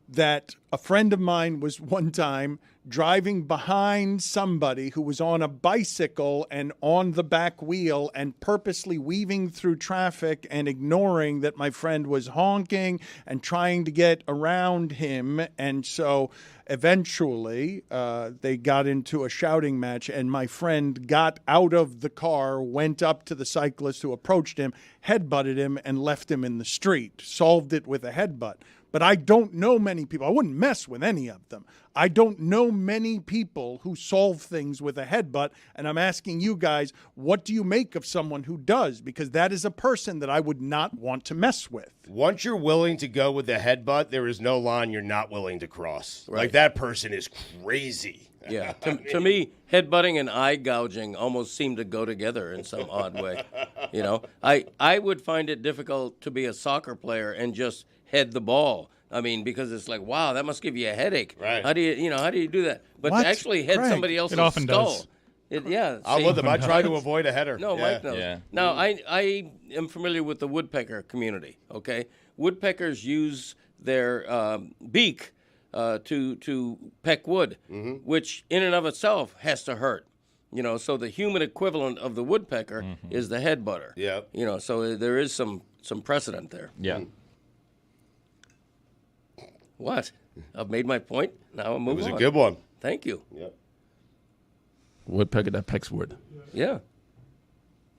that a friend of mine was one time driving behind somebody who was on a bicycle and on the back wheel and purposely weaving through traffic and ignoring that my friend was honking and trying to get around him. And so eventually they got into a shouting match, and my friend got out of the car, went up to the cyclist who approached him, headbutted him, and left him in the street. Solved it with a headbutt. But I don't know many people. I wouldn't mess with any of them. I don't know many people who solve things with a headbutt. And I'm asking you guys, what do you make of someone who does? Because that is a person that I would not want to mess with. Once you're willing to go with the headbutt, there is no line you're not willing to cross. Right. Like, that person is crazy. Yeah. To me, headbutting and eye gouging almost seem to go together in some odd way. You know, I would find it difficult to be a soccer player and just head the ball. I mean, because it's like, wow, that must give you a headache. Right. How do you do that? But What? to actually head Craig. somebody else's It often skull. does. I'm with them. I try to avoid a header. No, Mike knows. Yeah. Now, I am familiar with the woodpecker community, okay? Woodpeckers use their beak to peck wood, which in and of itself has to hurt. You know, so the human equivalent of the woodpecker is the headbutter. Yeah. You know, so there is some precedent there. Yeah. What? I've made my point. Now I'm moving on. It was a good one. Thank you. Yep. Woodpecker that pecks wood. Yeah.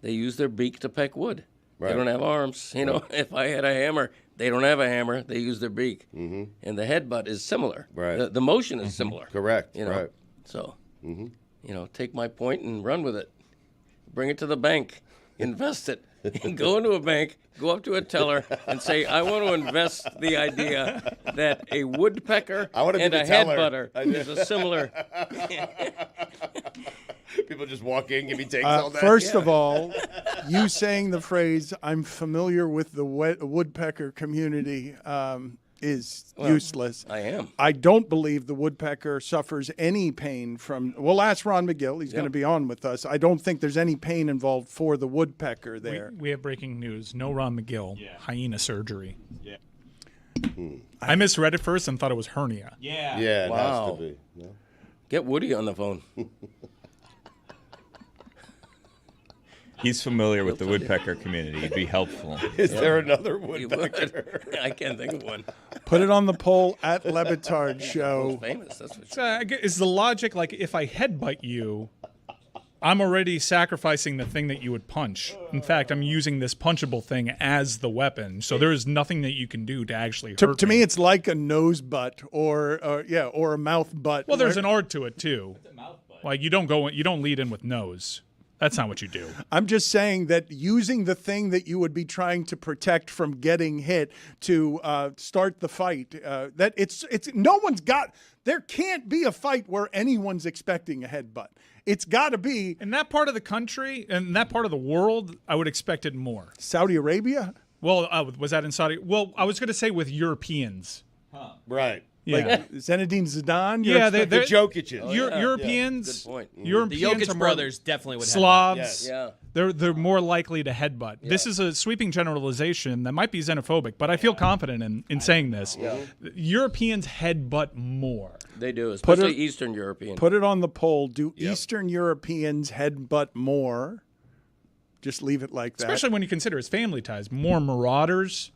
They use their beak to peck wood. Right. They don't have arms. You know, if I had a hammer, they don't have a hammer. They use their beak. And the headbutt is similar. Right. The motion is similar. Correct. You know? Right. So, you know, take my point and run with it. Bring it to the bank. Invest it. Go into a bank, go up to a teller, and say, I want to invest the idea that a woodpecker and a headbutter is a similar. People just walk in, give me takes all day. First of all, you saying the phrase, I'm familiar with the woodpecker community, is useless. I am. I don't believe the woodpecker suffers any pain from. We'll ask Ron McGill. He's going to be on with us. I don't think there's any pain involved for the woodpecker there. We have breaking news. No Ron McGill. Hyena surgery. Yeah. I misread it first and thought it was hernia. Yeah, it has to be. No. Get Woody on the phone. He's familiar with the woodpecker community. He'd be helpful. Is there another woodpecker? I can't think of one. Put it on the poll at Le Batard Show. Famous, that's for So, is the logic like if I headbutt you, I'm already sacrificing the thing that you would punch. In fact, I'm using this punchable thing as the weapon. So there is nothing that you can do to actually hurt To me, it's like a nose butt or a mouth butt. Well, there's an art to it too. It's a mouth butt. Like you don't lead in with nose. That's not what you do. I'm just saying that using the thing that you would be trying to protect from getting hit to start the fight, that it's no one's got. There can't be a fight where anyone's expecting a headbutt. It's got to be in that part of the country and that part of the world. I would expect it more. Saudi Arabia. Well, was that in Saudi? Well, I was going to say with Europeans. Right. Yeah. Like Zinedine Zidane. Yeah, they're Jokic's. Europeans. Good point. Europeans The Jokic are more brothers definitely would Slavs. Yeah. They're more likely to headbutt. Yeah. This is a sweeping generalization that might be xenophobic, but I feel confident in saying this. Yeah. Europeans headbutt more. They do, especially Eastern European. Put it on the poll. Do Eastern Europeans headbutt more? Just leave it like that. Especially when you consider his family ties. More marauders.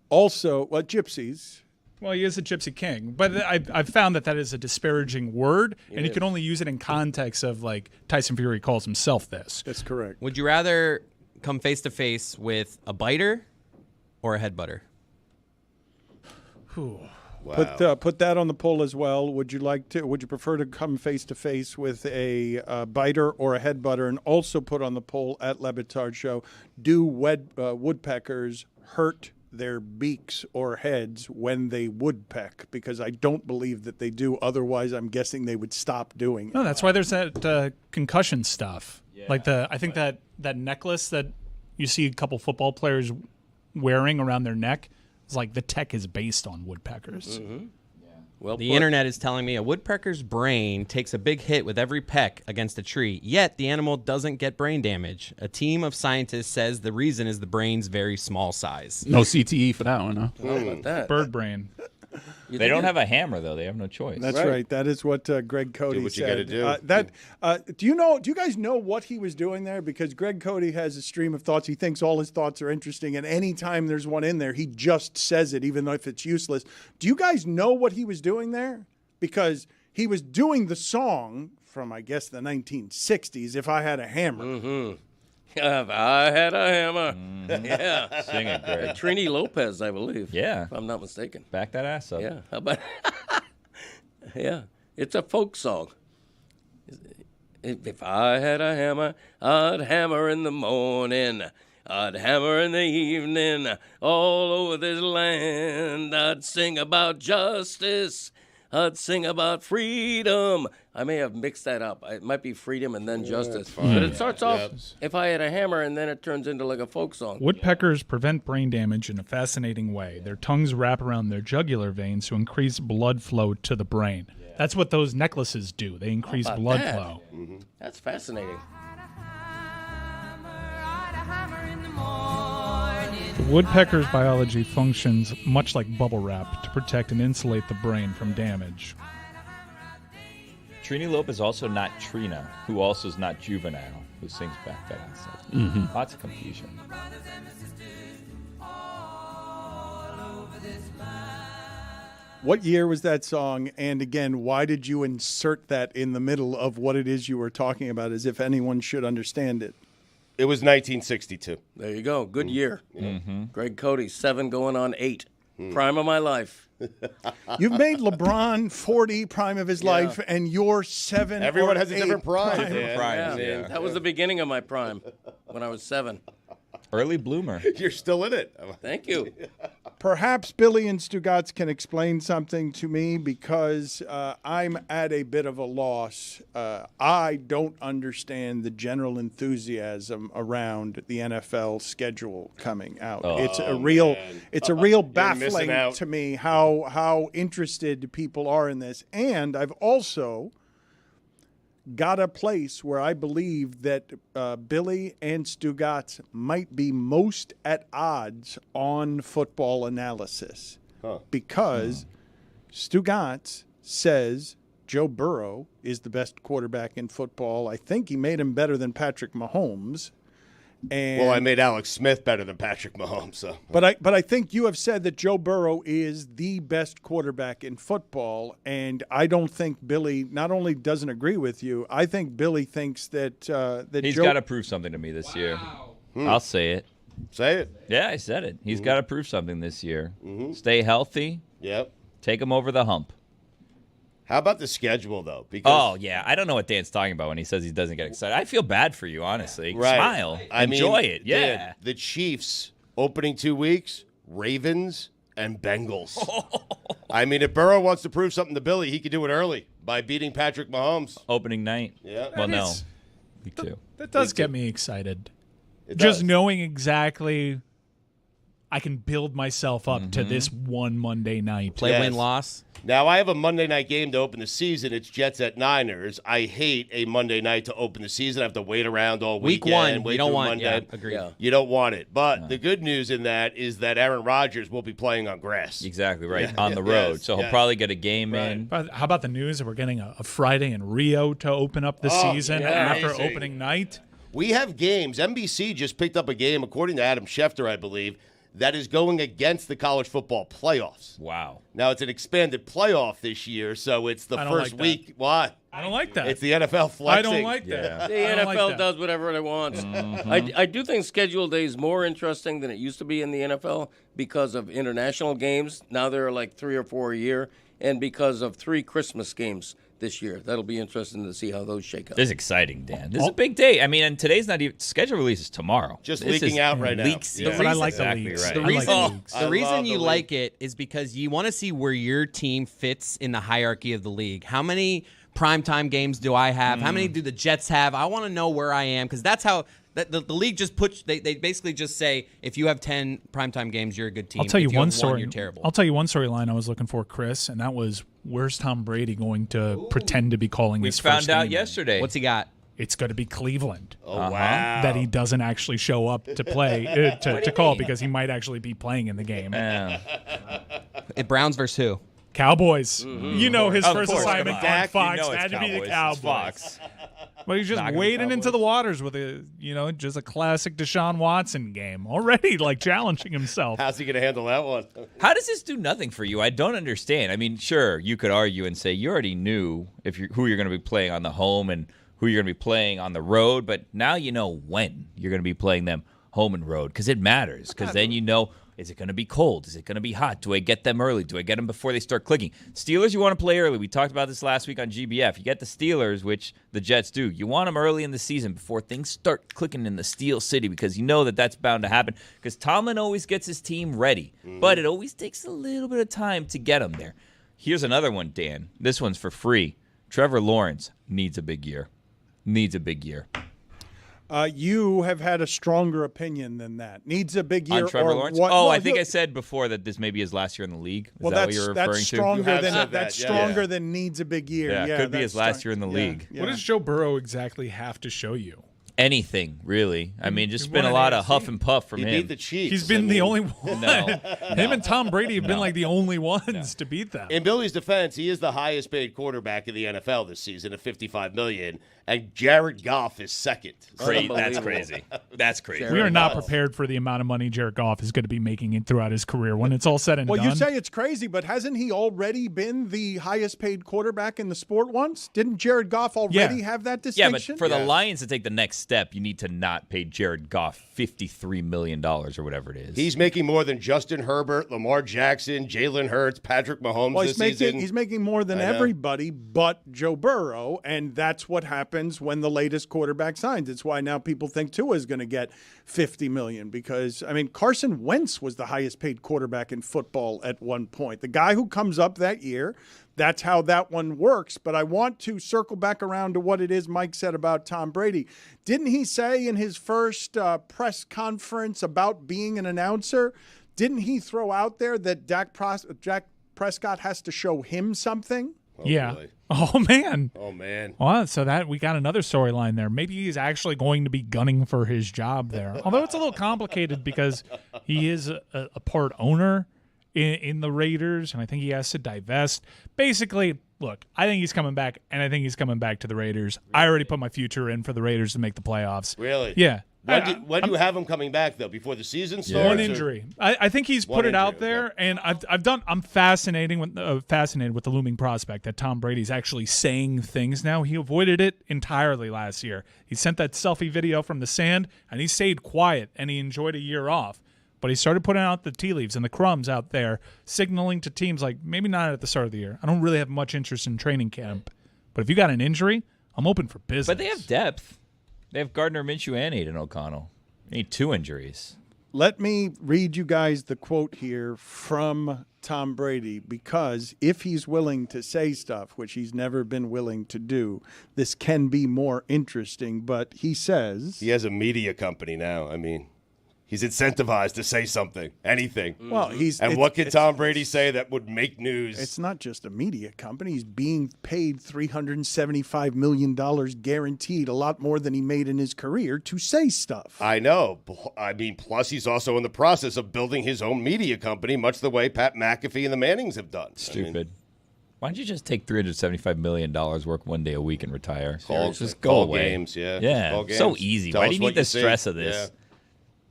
Also, gypsies. Well, he is a gypsy king, but I've found that is a disparaging word, and you can only use it in context of like Tyson Fury calls himself this. That's correct. Would you rather come face to face with a biter or a headbutter? Wow. Put that on the poll as well. Would you prefer to come face to face with a biter or a headbutter? And also put on the poll at Le Batard Show: do woodpeckers hurt their beaks or heads when they woodpeck, because I don't believe that they do. Otherwise, I'm guessing they would stop doing it. No, that's why there's that concussion stuff. Like I think that necklace that you see a couple football players wearing around their neck is like the tech is based on woodpeckers. Mm-hmm. Well, the internet is telling me a woodpecker's brain takes a big hit with every peck against a tree, yet the animal doesn't get brain damage. A team of scientists says the reason is the brain's very small size. No CTE for that one, huh? How about that? Bird brain. They don't have a hammer, though. They have no choice. That's right. That is what Greg Cody do what said. you got to do. Do you guys know what he was doing there? Because Greg Cody has a stream of thoughts. He thinks all his thoughts are interesting, and anytime there's one in there, he just says it, even though if it's useless. Do you guys know what he was doing there? Because he was doing the song from, I guess, the 1960s, If I Had a Hammer. Mm-hmm. If I had a hammer. Mm-hmm. Yeah. Sing it, Greg. Trini Lopez, I believe. Yeah. If I'm not mistaken. Back that ass up. Yeah. How about yeah. It's a folk song. If I had a hammer, I'd hammer in the morning. I'd hammer in the evening. All over this land. I'd sing about justice. I'd sing about freedom. I may have mixed that up. It might be freedom and then justice. But it starts off, if I had a hammer, and then it turns into like a folk song. Woodpeckers prevent brain damage in a fascinating way. Their tongues wrap around their jugular veins to increase blood flow to the brain. That's what those necklaces do. They increase blood flow. Mm-hmm. That's fascinating. The woodpecker's biology functions much like bubble wrap to protect and insulate the brain from damage. Trini Lopez also not Trina, who also is not Juvenile, who sings back that ass up. Mm-hmm. Lots of confusion. What year was that song? And again, why did you insert that in the middle of what it is you were talking about, as if anyone should understand it? It was 1962. There you go. Good year. Mm-hmm. Greg Cody, 7 going on 8. Prime of my life. You've made LeBron 40, prime of his life, and you're 7. Everyone or has a 8 different prime. Yeah. That was the beginning of my prime when I was 7. Early bloomer. You're still in it. Thank you. Perhaps Billy and Stugotz can explain something to me, because I'm at a bit of a loss. I don't understand the general enthusiasm around the NFL schedule coming out. It's a real baffling to me how interested people are in this. And I've also got a place where I believe that Billy and Stugotz might be most at odds on football analysis. Because Stugotz says Joe Burrow is the best quarterback in football. I think he made him better than Patrick Mahomes. And I made Alex Smith better than Patrick Mahomes. So. But I think you have said that Joe Burrow is the best quarterback in football, and I don't think Billy not only doesn't agree with you. I think Billy thinks that he's got to prove something to me this year. I'll say it. Say it. Yeah, I said it. He's got to prove something this year. Stay healthy. Yep. Take him over the hump. How about the schedule, though? Because I don't know what Dan's talking about when he says he doesn't get excited. I feel bad for you, honestly. Right. Smile. Enjoy it. Yeah. Dan, the Chiefs opening 2 weeks, Ravens and Bengals. I mean, if Burrow wants to prove something to Billy, he could do it early by beating Patrick Mahomes. Opening night. Yeah. Well, no. Me too. That does get me excited. It Just does. knowing exactly I can build myself up to this one Monday night. Play, win, loss. Now, I have a Monday night game to open the season. It's Jets at Niners. I hate a Monday night to open the season. I have to wait around all Week weekend. one, wait you don't through want Monday. agreed. Yeah. You don't want it. But the good news in that is that Aaron Rodgers will be playing on grass. Exactly right. On the road. Yes, So he'll probably get a game in. But how about the news that we're getting a Friday in Rio to open up the season after amazing. opening night? We have games. NBC just picked up a game, according to Adam Schefter, I believe, that is going against the college football playoffs. Wow. Now, it's an expanded playoff this year, so it's the I don't first like that. week. Why? I don't like that. It's the NFL flexing. I don't like that. Yeah. The I don't like NFL that. does whatever it wants. I do think schedule day is more interesting than it used to be in the NFL because of international games. Now there are like 3 or 4 a year, and because of 3 Christmas games this year. That'll be interesting to see how those shake out. This is exciting, Dan. This is a big day. I mean, and today's not even schedule release is tomorrow. Just this leaking out right now. Yeah. But I like exactly the leaks. right. The reason you like it is because you want to see where your team fits in the hierarchy of the league. How many primetime games do I have? How many do the Jets have? I want to know where I am because that's how the league just puts. They basically just say if you have 10 primetime games, you're a good team. I'll tell you one story. story. You're terrible. I'll tell you one storyline I was looking for, Chris, and that was where's Tom Brady going to pretend to be calling his first found out game? yesterday. What's he got? It's going to be Cleveland. Oh, wow. That he doesn't actually show up to play to call because he might actually be playing in the game. Browns versus who? Cowboys. You know his first assignment Dak, on Fox you know had to be the It's Cowboys. Fox. But he's just wading into the waters with just a classic Deshaun Watson game already, like challenging himself. How's he going to handle that one? How does this do nothing for you? I don't understand. I mean, sure, you could argue and say you already knew who you're going to be playing on the home and who you're going to be playing on the road, but now you know when you're going to be playing them home and road because it matters. Because then you know, is it going to be cold? Is it going to be hot? Do I get them early? Do I get them before they start clicking? Steelers, you want to play early. We talked about this last week on GBF. You get the Steelers, which the Jets do. You want them early in the season before things start clicking in the Steel City because you know that's bound to happen because Tomlin always gets his team ready, but it always takes a little bit of time to get them there. Here's another one, Dan. This one's for free. Trevor Lawrence needs a big year. You have had a stronger opinion than that. Needs a big year. On Trevor or Lawrence? what? Oh, No, I think I said before that this may be his last year in the league. Is that what you're referring that's to? stronger than that, stronger than needs a big year. Yeah, could be his last year in the league. What does Joe Burrow exactly have to show you? Anything, really. I mean, just He been won a an lot of AFC. huff and puff from He him. beat the Chiefs. He's been the only one. No. Him and Tom Brady have been like the only ones to beat them. In Billy's defense, he is the highest paid quarterback in the NFL this season at $55 million, and Jared Goff is second. That's crazy. That's crazy. We are not prepared for the amount of money Jared Goff is going to be making it throughout his career when it's all said and done. Well, you say it's crazy, but hasn't he already been the highest paid quarterback in the sport once? Didn't Jared Goff already have that Yeah, distinction? but for the Lions to take the next step, you need to not pay Jared Goff $53 million or whatever it is. He's making more than Justin Herbert, Lamar Jackson, Jalen Hurts, Patrick Mahomes this season. He's making more than everybody but Joe Burrow, and that's what happens when the latest quarterback signs. It's why now people think Tua is going to get $50 million because, I mean, Carson Wentz was the highest paid quarterback in football at one point. The guy who comes up that year, that's how that one works. But I want to circle back around to what it is Mike said about Tom Brady. Didn't he say in his first press conference about being an announcer, didn't he throw out there that Dak Prescott has to show him something? Yeah. Boy. Oh, man. Oh, man. Well, so that we got another storyline there. Maybe he's actually going to be gunning for his job there. Although it's a little complicated because he is a part owner in the Raiders, and I think he has to divest. Basically, look, I think he's coming back, and I think he's coming back to the Raiders. Really? I already put my future in for the Raiders to make the playoffs. Really? Yeah. When do you have him coming back, though? Before the season starts? One injury. I think he's put it out there, and I'm fascinated with the looming prospect that Tom Brady's actually saying things now. He avoided it entirely last year. He sent that selfie video from the sand, and he stayed quiet, and he enjoyed a year off. But he started putting out the tea leaves and the crumbs out there, signaling to teams like maybe not at the start of the year. I don't really have much interest in training camp, but if you got an injury, I'm open for business. But they have depth. They have Gardner Minshew and Aiden O'Connell. They need 2 injuries. Let me read you guys the quote here from Tom Brady, because if he's willing to say stuff, which he's never been willing to do, this can be more interesting. But he says... He has a media company now. I mean... He's incentivized to say something, anything. Well, what can Tom Brady say that would make news? It's not just a media company. He's being paid $375 million guaranteed, a lot more than he made in his career, to say stuff. I know. I mean, plus he's also in the process of building his own media company, much the way Pat McAfee and the Mannings have done. Stupid. Why don't you just take $375 million, work one day a week, and retire? Just go call away. Games, yeah. Yeah, call games. So easy. Tell Why us do you need what the see. stress of this? Yeah.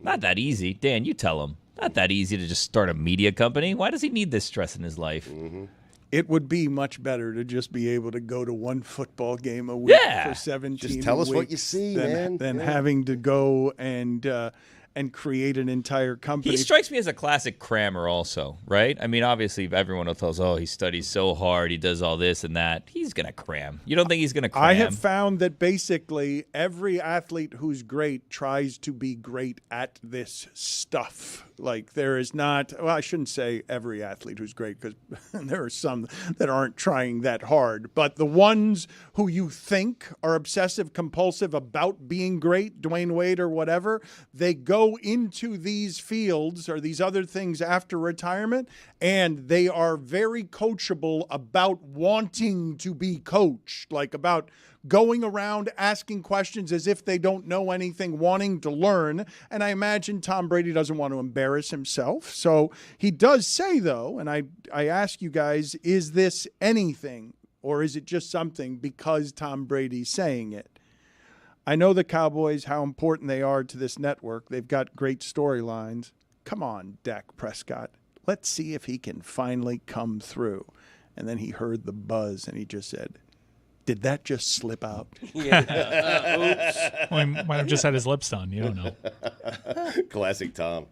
Not that easy. Dan, you tell him. Not that easy to just start a media company. Why does he need this stress in his life? Mm-hmm. It would be much better to just be able to go to one football game a week for 17 Just tell us what you weeks see, than man. having to go and and create an entire company. He strikes me as a classic crammer also, right? I mean, obviously, everyone will tell us, oh, he studies so hard, he does all this and that. He's going to cram. You don't think he's going to cram? I have found that basically every athlete who's great tries to be great at this stuff. Like there is not, well, I shouldn't say every athlete who's great because there are some that aren't trying that hard. But the ones who you think are obsessive compulsive about being great, Dwayne Wade or whatever, they go into these fields or these other things after retirement, and they are very coachable about wanting to be coached, like about going around asking questions as if they don't know anything, wanting to learn. And I imagine Tom Brady doesn't want to embarrass himself. So he does say, though, and I ask you guys, is this anything or is it just something because Tom Brady's saying it? I know the Cowboys, how important they are to this network. They've got great storylines. Come on, Dak Prescott. Let's see if he can finally come through. And then he heard the buzz and he just said, did that just slip out? Oops. Well, he might have just had his lips done. You don't know. Classic Tom.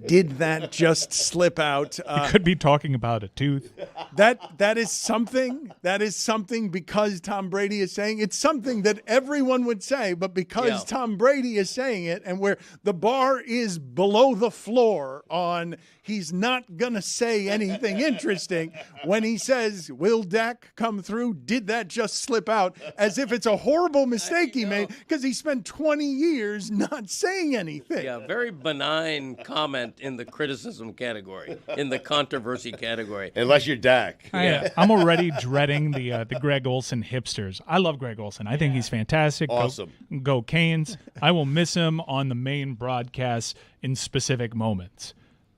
Did that just slip out? He could be talking about a tooth. That is something. That is something because Tom Brady is saying it's something that everyone would say, but because Tom Brady is saying it, and where the bar is below the floor on he's not gonna say anything interesting when he says, "Will Dak come through?" Did that just slip out? As if it's a horrible mistake he made because he spent 20 years not saying anything. Yeah, very benign comment in the criticism category, in the controversy category. Unless you're Dak. I'm already dreading the Greg Olsen hipsters. I love Greg Olsen. I think he's fantastic. Awesome. Go Canes. I will miss him on the main broadcast in specific moments.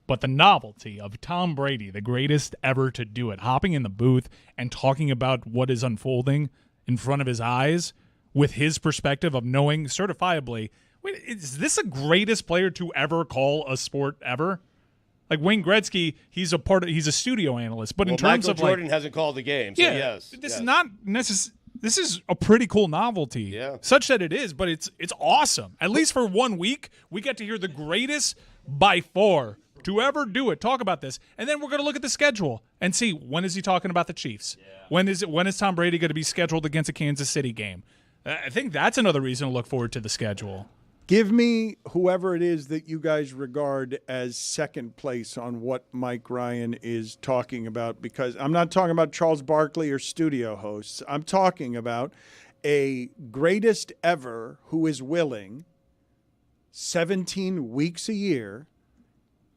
But the novelty of Tom Brady, the greatest ever to do it, hopping in the booth and talking about what is unfolding in front of his eyes with his perspective of knowing certifiably, wait, is this the greatest player to ever call a sport ever? Like Wayne Gretzky, he's a studio analyst, but in terms Michael of Jordan hasn't called the game, so yes. This is not necessarily. This is a pretty cool novelty, such that it is, but it's awesome. At least for 1 week, we get to hear the greatest by far to ever do it, talk about this, and then we're going to look at the schedule and see when is he talking about the Chiefs? When is Tom Brady going to be scheduled against a Kansas City game? I think that's another reason to look forward to the schedule. Give me whoever it is that you guys regard as second place on what Mike Ryan is talking about, because I'm not talking about Charles Barkley or studio hosts. I'm talking about a greatest ever who is willing 17 weeks a year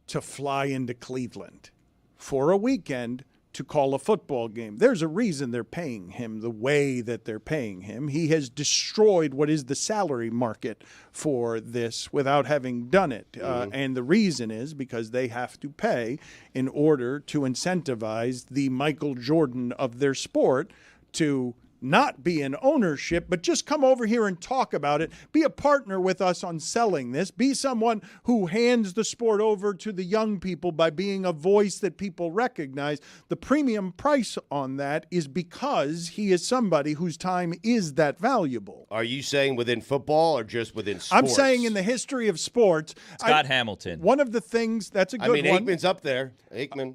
to fly into Cleveland for a weekend to call a football game. There's a reason they're paying him the way that they're paying him. He has destroyed what is the salary market for this without having done it. And the reason is because they have to pay in order to incentivize the Michael Jordan of their sport to not be in ownership, but just come over here and talk about it. Be a partner with us on selling this. Be someone who hands the sport over to the young people by being a voice that people recognize. The premium price on that is because he is somebody whose time is that valuable. Are you saying within football or just within sports? I'm saying in the history of sports. Scott Hamilton. One of the things, that's a good one. Aikman's up there. Aikman.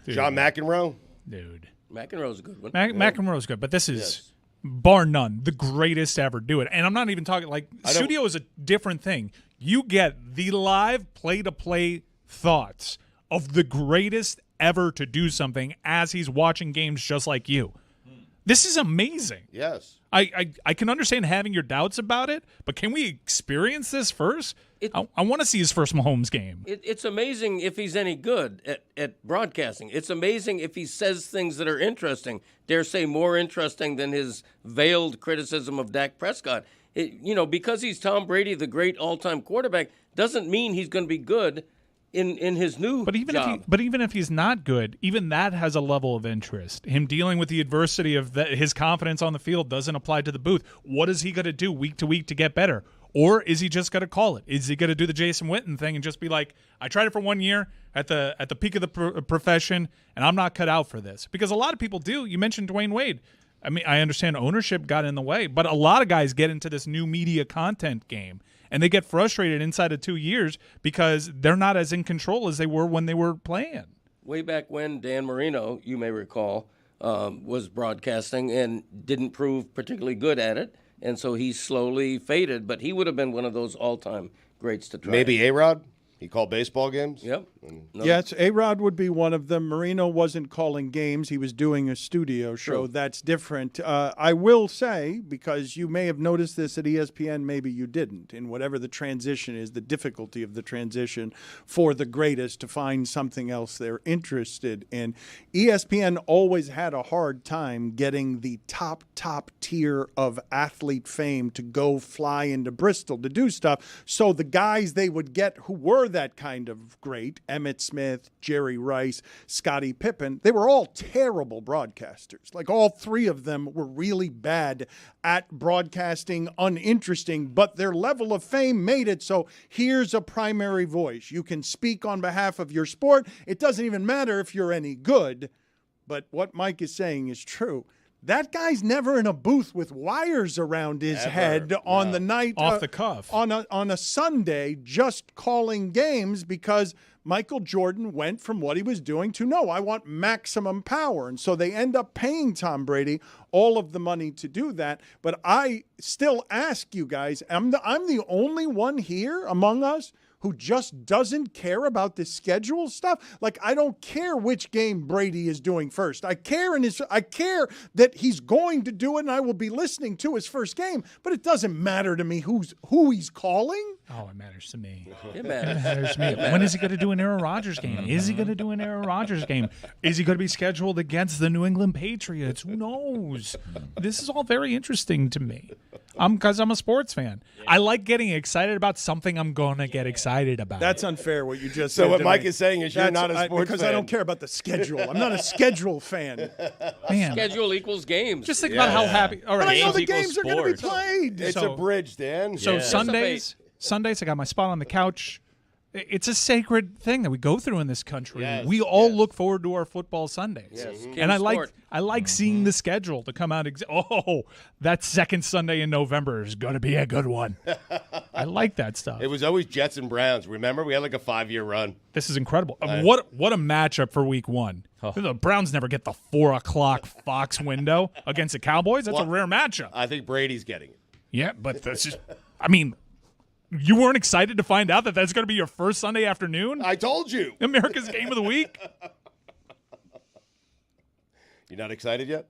John McEnroe. Dude. McEnroe's a good one. McEnroe's good, but this is, bar none, the greatest to ever do it. And I'm not even talking, like, studio is a different thing. You get the live play-to-play thoughts of the greatest ever to do something as he's watching games just like you. This is amazing. Yes. I can understand having your doubts about it, but can we experience this first? I want to see his first Mahomes game. It's amazing if he's any good at broadcasting. It's amazing if he says things that are interesting, dare say more interesting than his veiled criticism of Dak Prescott. Because he's Tom Brady, the great all-time quarterback, doesn't mean he's going to be good in his new job. But even if he's not good, even that has a level of interest. Him dealing with the adversity of his confidence on the field doesn't apply to the booth. What is he going to do week to week to get better? Or is he just going to call it? Is he going to do the Jason Witten thing and just be like, I tried it for 1 year at the peak of the profession, and I'm not cut out for this? Because a lot of people do. You mentioned Dwayne Wade. I mean, I understand ownership got in the way, but a lot of guys get into this new media content game, and they get frustrated inside of 2 years because they're not as in control as they were when they were playing. Way back when Dan Marino, you may recall, was broadcasting and didn't prove particularly good at it, and so he slowly faded, but he would have been one of those all-time greats to try. Maybe A-Rod? He called baseball games? Yep. Yes, A-Rod would be one of them. Marino wasn't calling games. He was doing a studio show. True. That's different. I will say, because you may have noticed this at ESPN, maybe you didn't, in whatever the transition is, the difficulty of the transition for the greatest to find something else they're interested in. ESPN always had a hard time getting the top tier of athlete fame to go fly into Bristol to do stuff. So the guys they would get who were that kind of great, Emmett Smith, Jerry Rice, Scottie Pippen, they were all terrible broadcasters. Like all three of them were really bad at broadcasting, uninteresting, but their level of fame made it so here's a primary voice. You can speak on behalf of your sport. It doesn't even matter if you're any good, but what Mike is saying is true. That guy's never in a booth with wires around his head on the night off the cuff on a Sunday, just calling games because Michael Jordan went from what he was doing to no, I want maximum power, and so they end up paying Tom Brady all of the money to do that. But I still ask you guys, I'm the only one here among us who just doesn't care about the schedule stuff. Like, I don't care which game Brady is doing first. I care that he's going to do it, and I will be listening to his first game. But it doesn't matter to me who he's calling. Oh, it matters to me. It matters. It matters to me. When is he going to do an Aaron Rodgers game? Is he going to do an Aaron Rodgers game? Is he going to be scheduled against the New England Patriots? Who knows? This is all very interesting to me. Because I'm a sports fan. I like getting excited about something I'm going to get excited about. That's unfair what you just said. So what to Mike me. is saying is you're not a sports fan. Because I don't care about the schedule. I'm not a schedule fan. Man. Schedule equals games. Just think about how happy. All right, But I know the equals games are going to be sports. played. It's a bridge, Dan. So Sundays, I got my spot on the couch. It's a sacred thing that we go through in this country. We all look forward to our football Sundays. Yes. And I like seeing the schedule to come out. That second Sunday in November is going to be a good one. I like that stuff. It was always Jets and Browns. Remember, we had like a 5-year run. This is incredible. What a matchup for week one. The Browns never get the 4 o'clock Fox window against the Cowboys. That's a rare matchup. I think Brady's getting it. Yeah, but that's just, I mean, you weren't excited to find out that that's going to be your first Sunday afternoon? I told you. America's game of the week? You're not excited yet?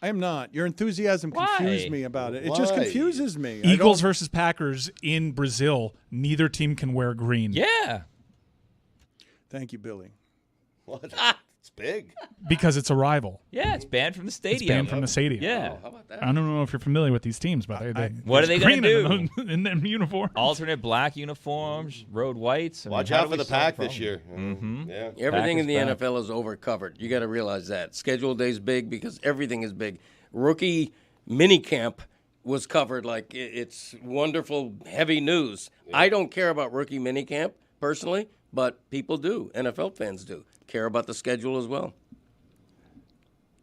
I am not. Your enthusiasm confused me about it. It just confuses me. Eagles versus Packers in Brazil. Neither team can wear green. Yeah. Thank you, Billy. What? It's big. Because it's a rival. Yeah, it's banned from the stadium. It's banned from the stadium. Yeah. How about that? I don't know if you're familiar with these teams, but what are they going to do in them uniforms? Alternate black uniforms, road whites. Watch out for the Pack this year. Mm-hmm. Yeah. Everything in the back. NFL is overcovered. You got to realize that. Schedule day's big because everything is big. Rookie minicamp was covered like it's wonderful, heavy news. Yeah. I don't care about rookie minicamp personally, but people do. NFL fans do care about the schedule as well.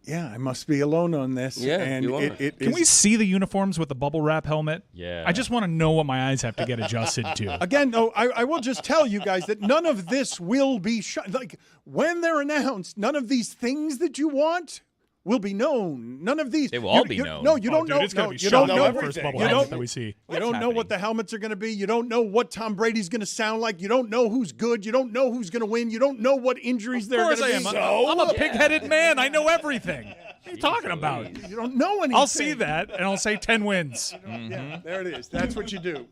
Yeah, I must be alone on this. Yeah, and you are. Can we see the uniforms with the bubble wrap helmet? Yeah. I just want to know what my eyes have to get adjusted to. Again, no, I will just tell you guys that none of this will be like when they're announced. None of these things that you want will be known. None of these. They will all be known. No, you don't know. It's gonna be you don't know the first bubble helmet that we see. You don't know what the helmets are going to be. You don't know what Tom Brady's going to sound like. You don't know who's good. You don't know who's going to win. You don't know what injuries they're going to be. I'm a pig-headed man. I know everything. What are you talking about? You don't know anything. I'll see that, and I'll say 10 wins. Yeah, there it is. That's what you do.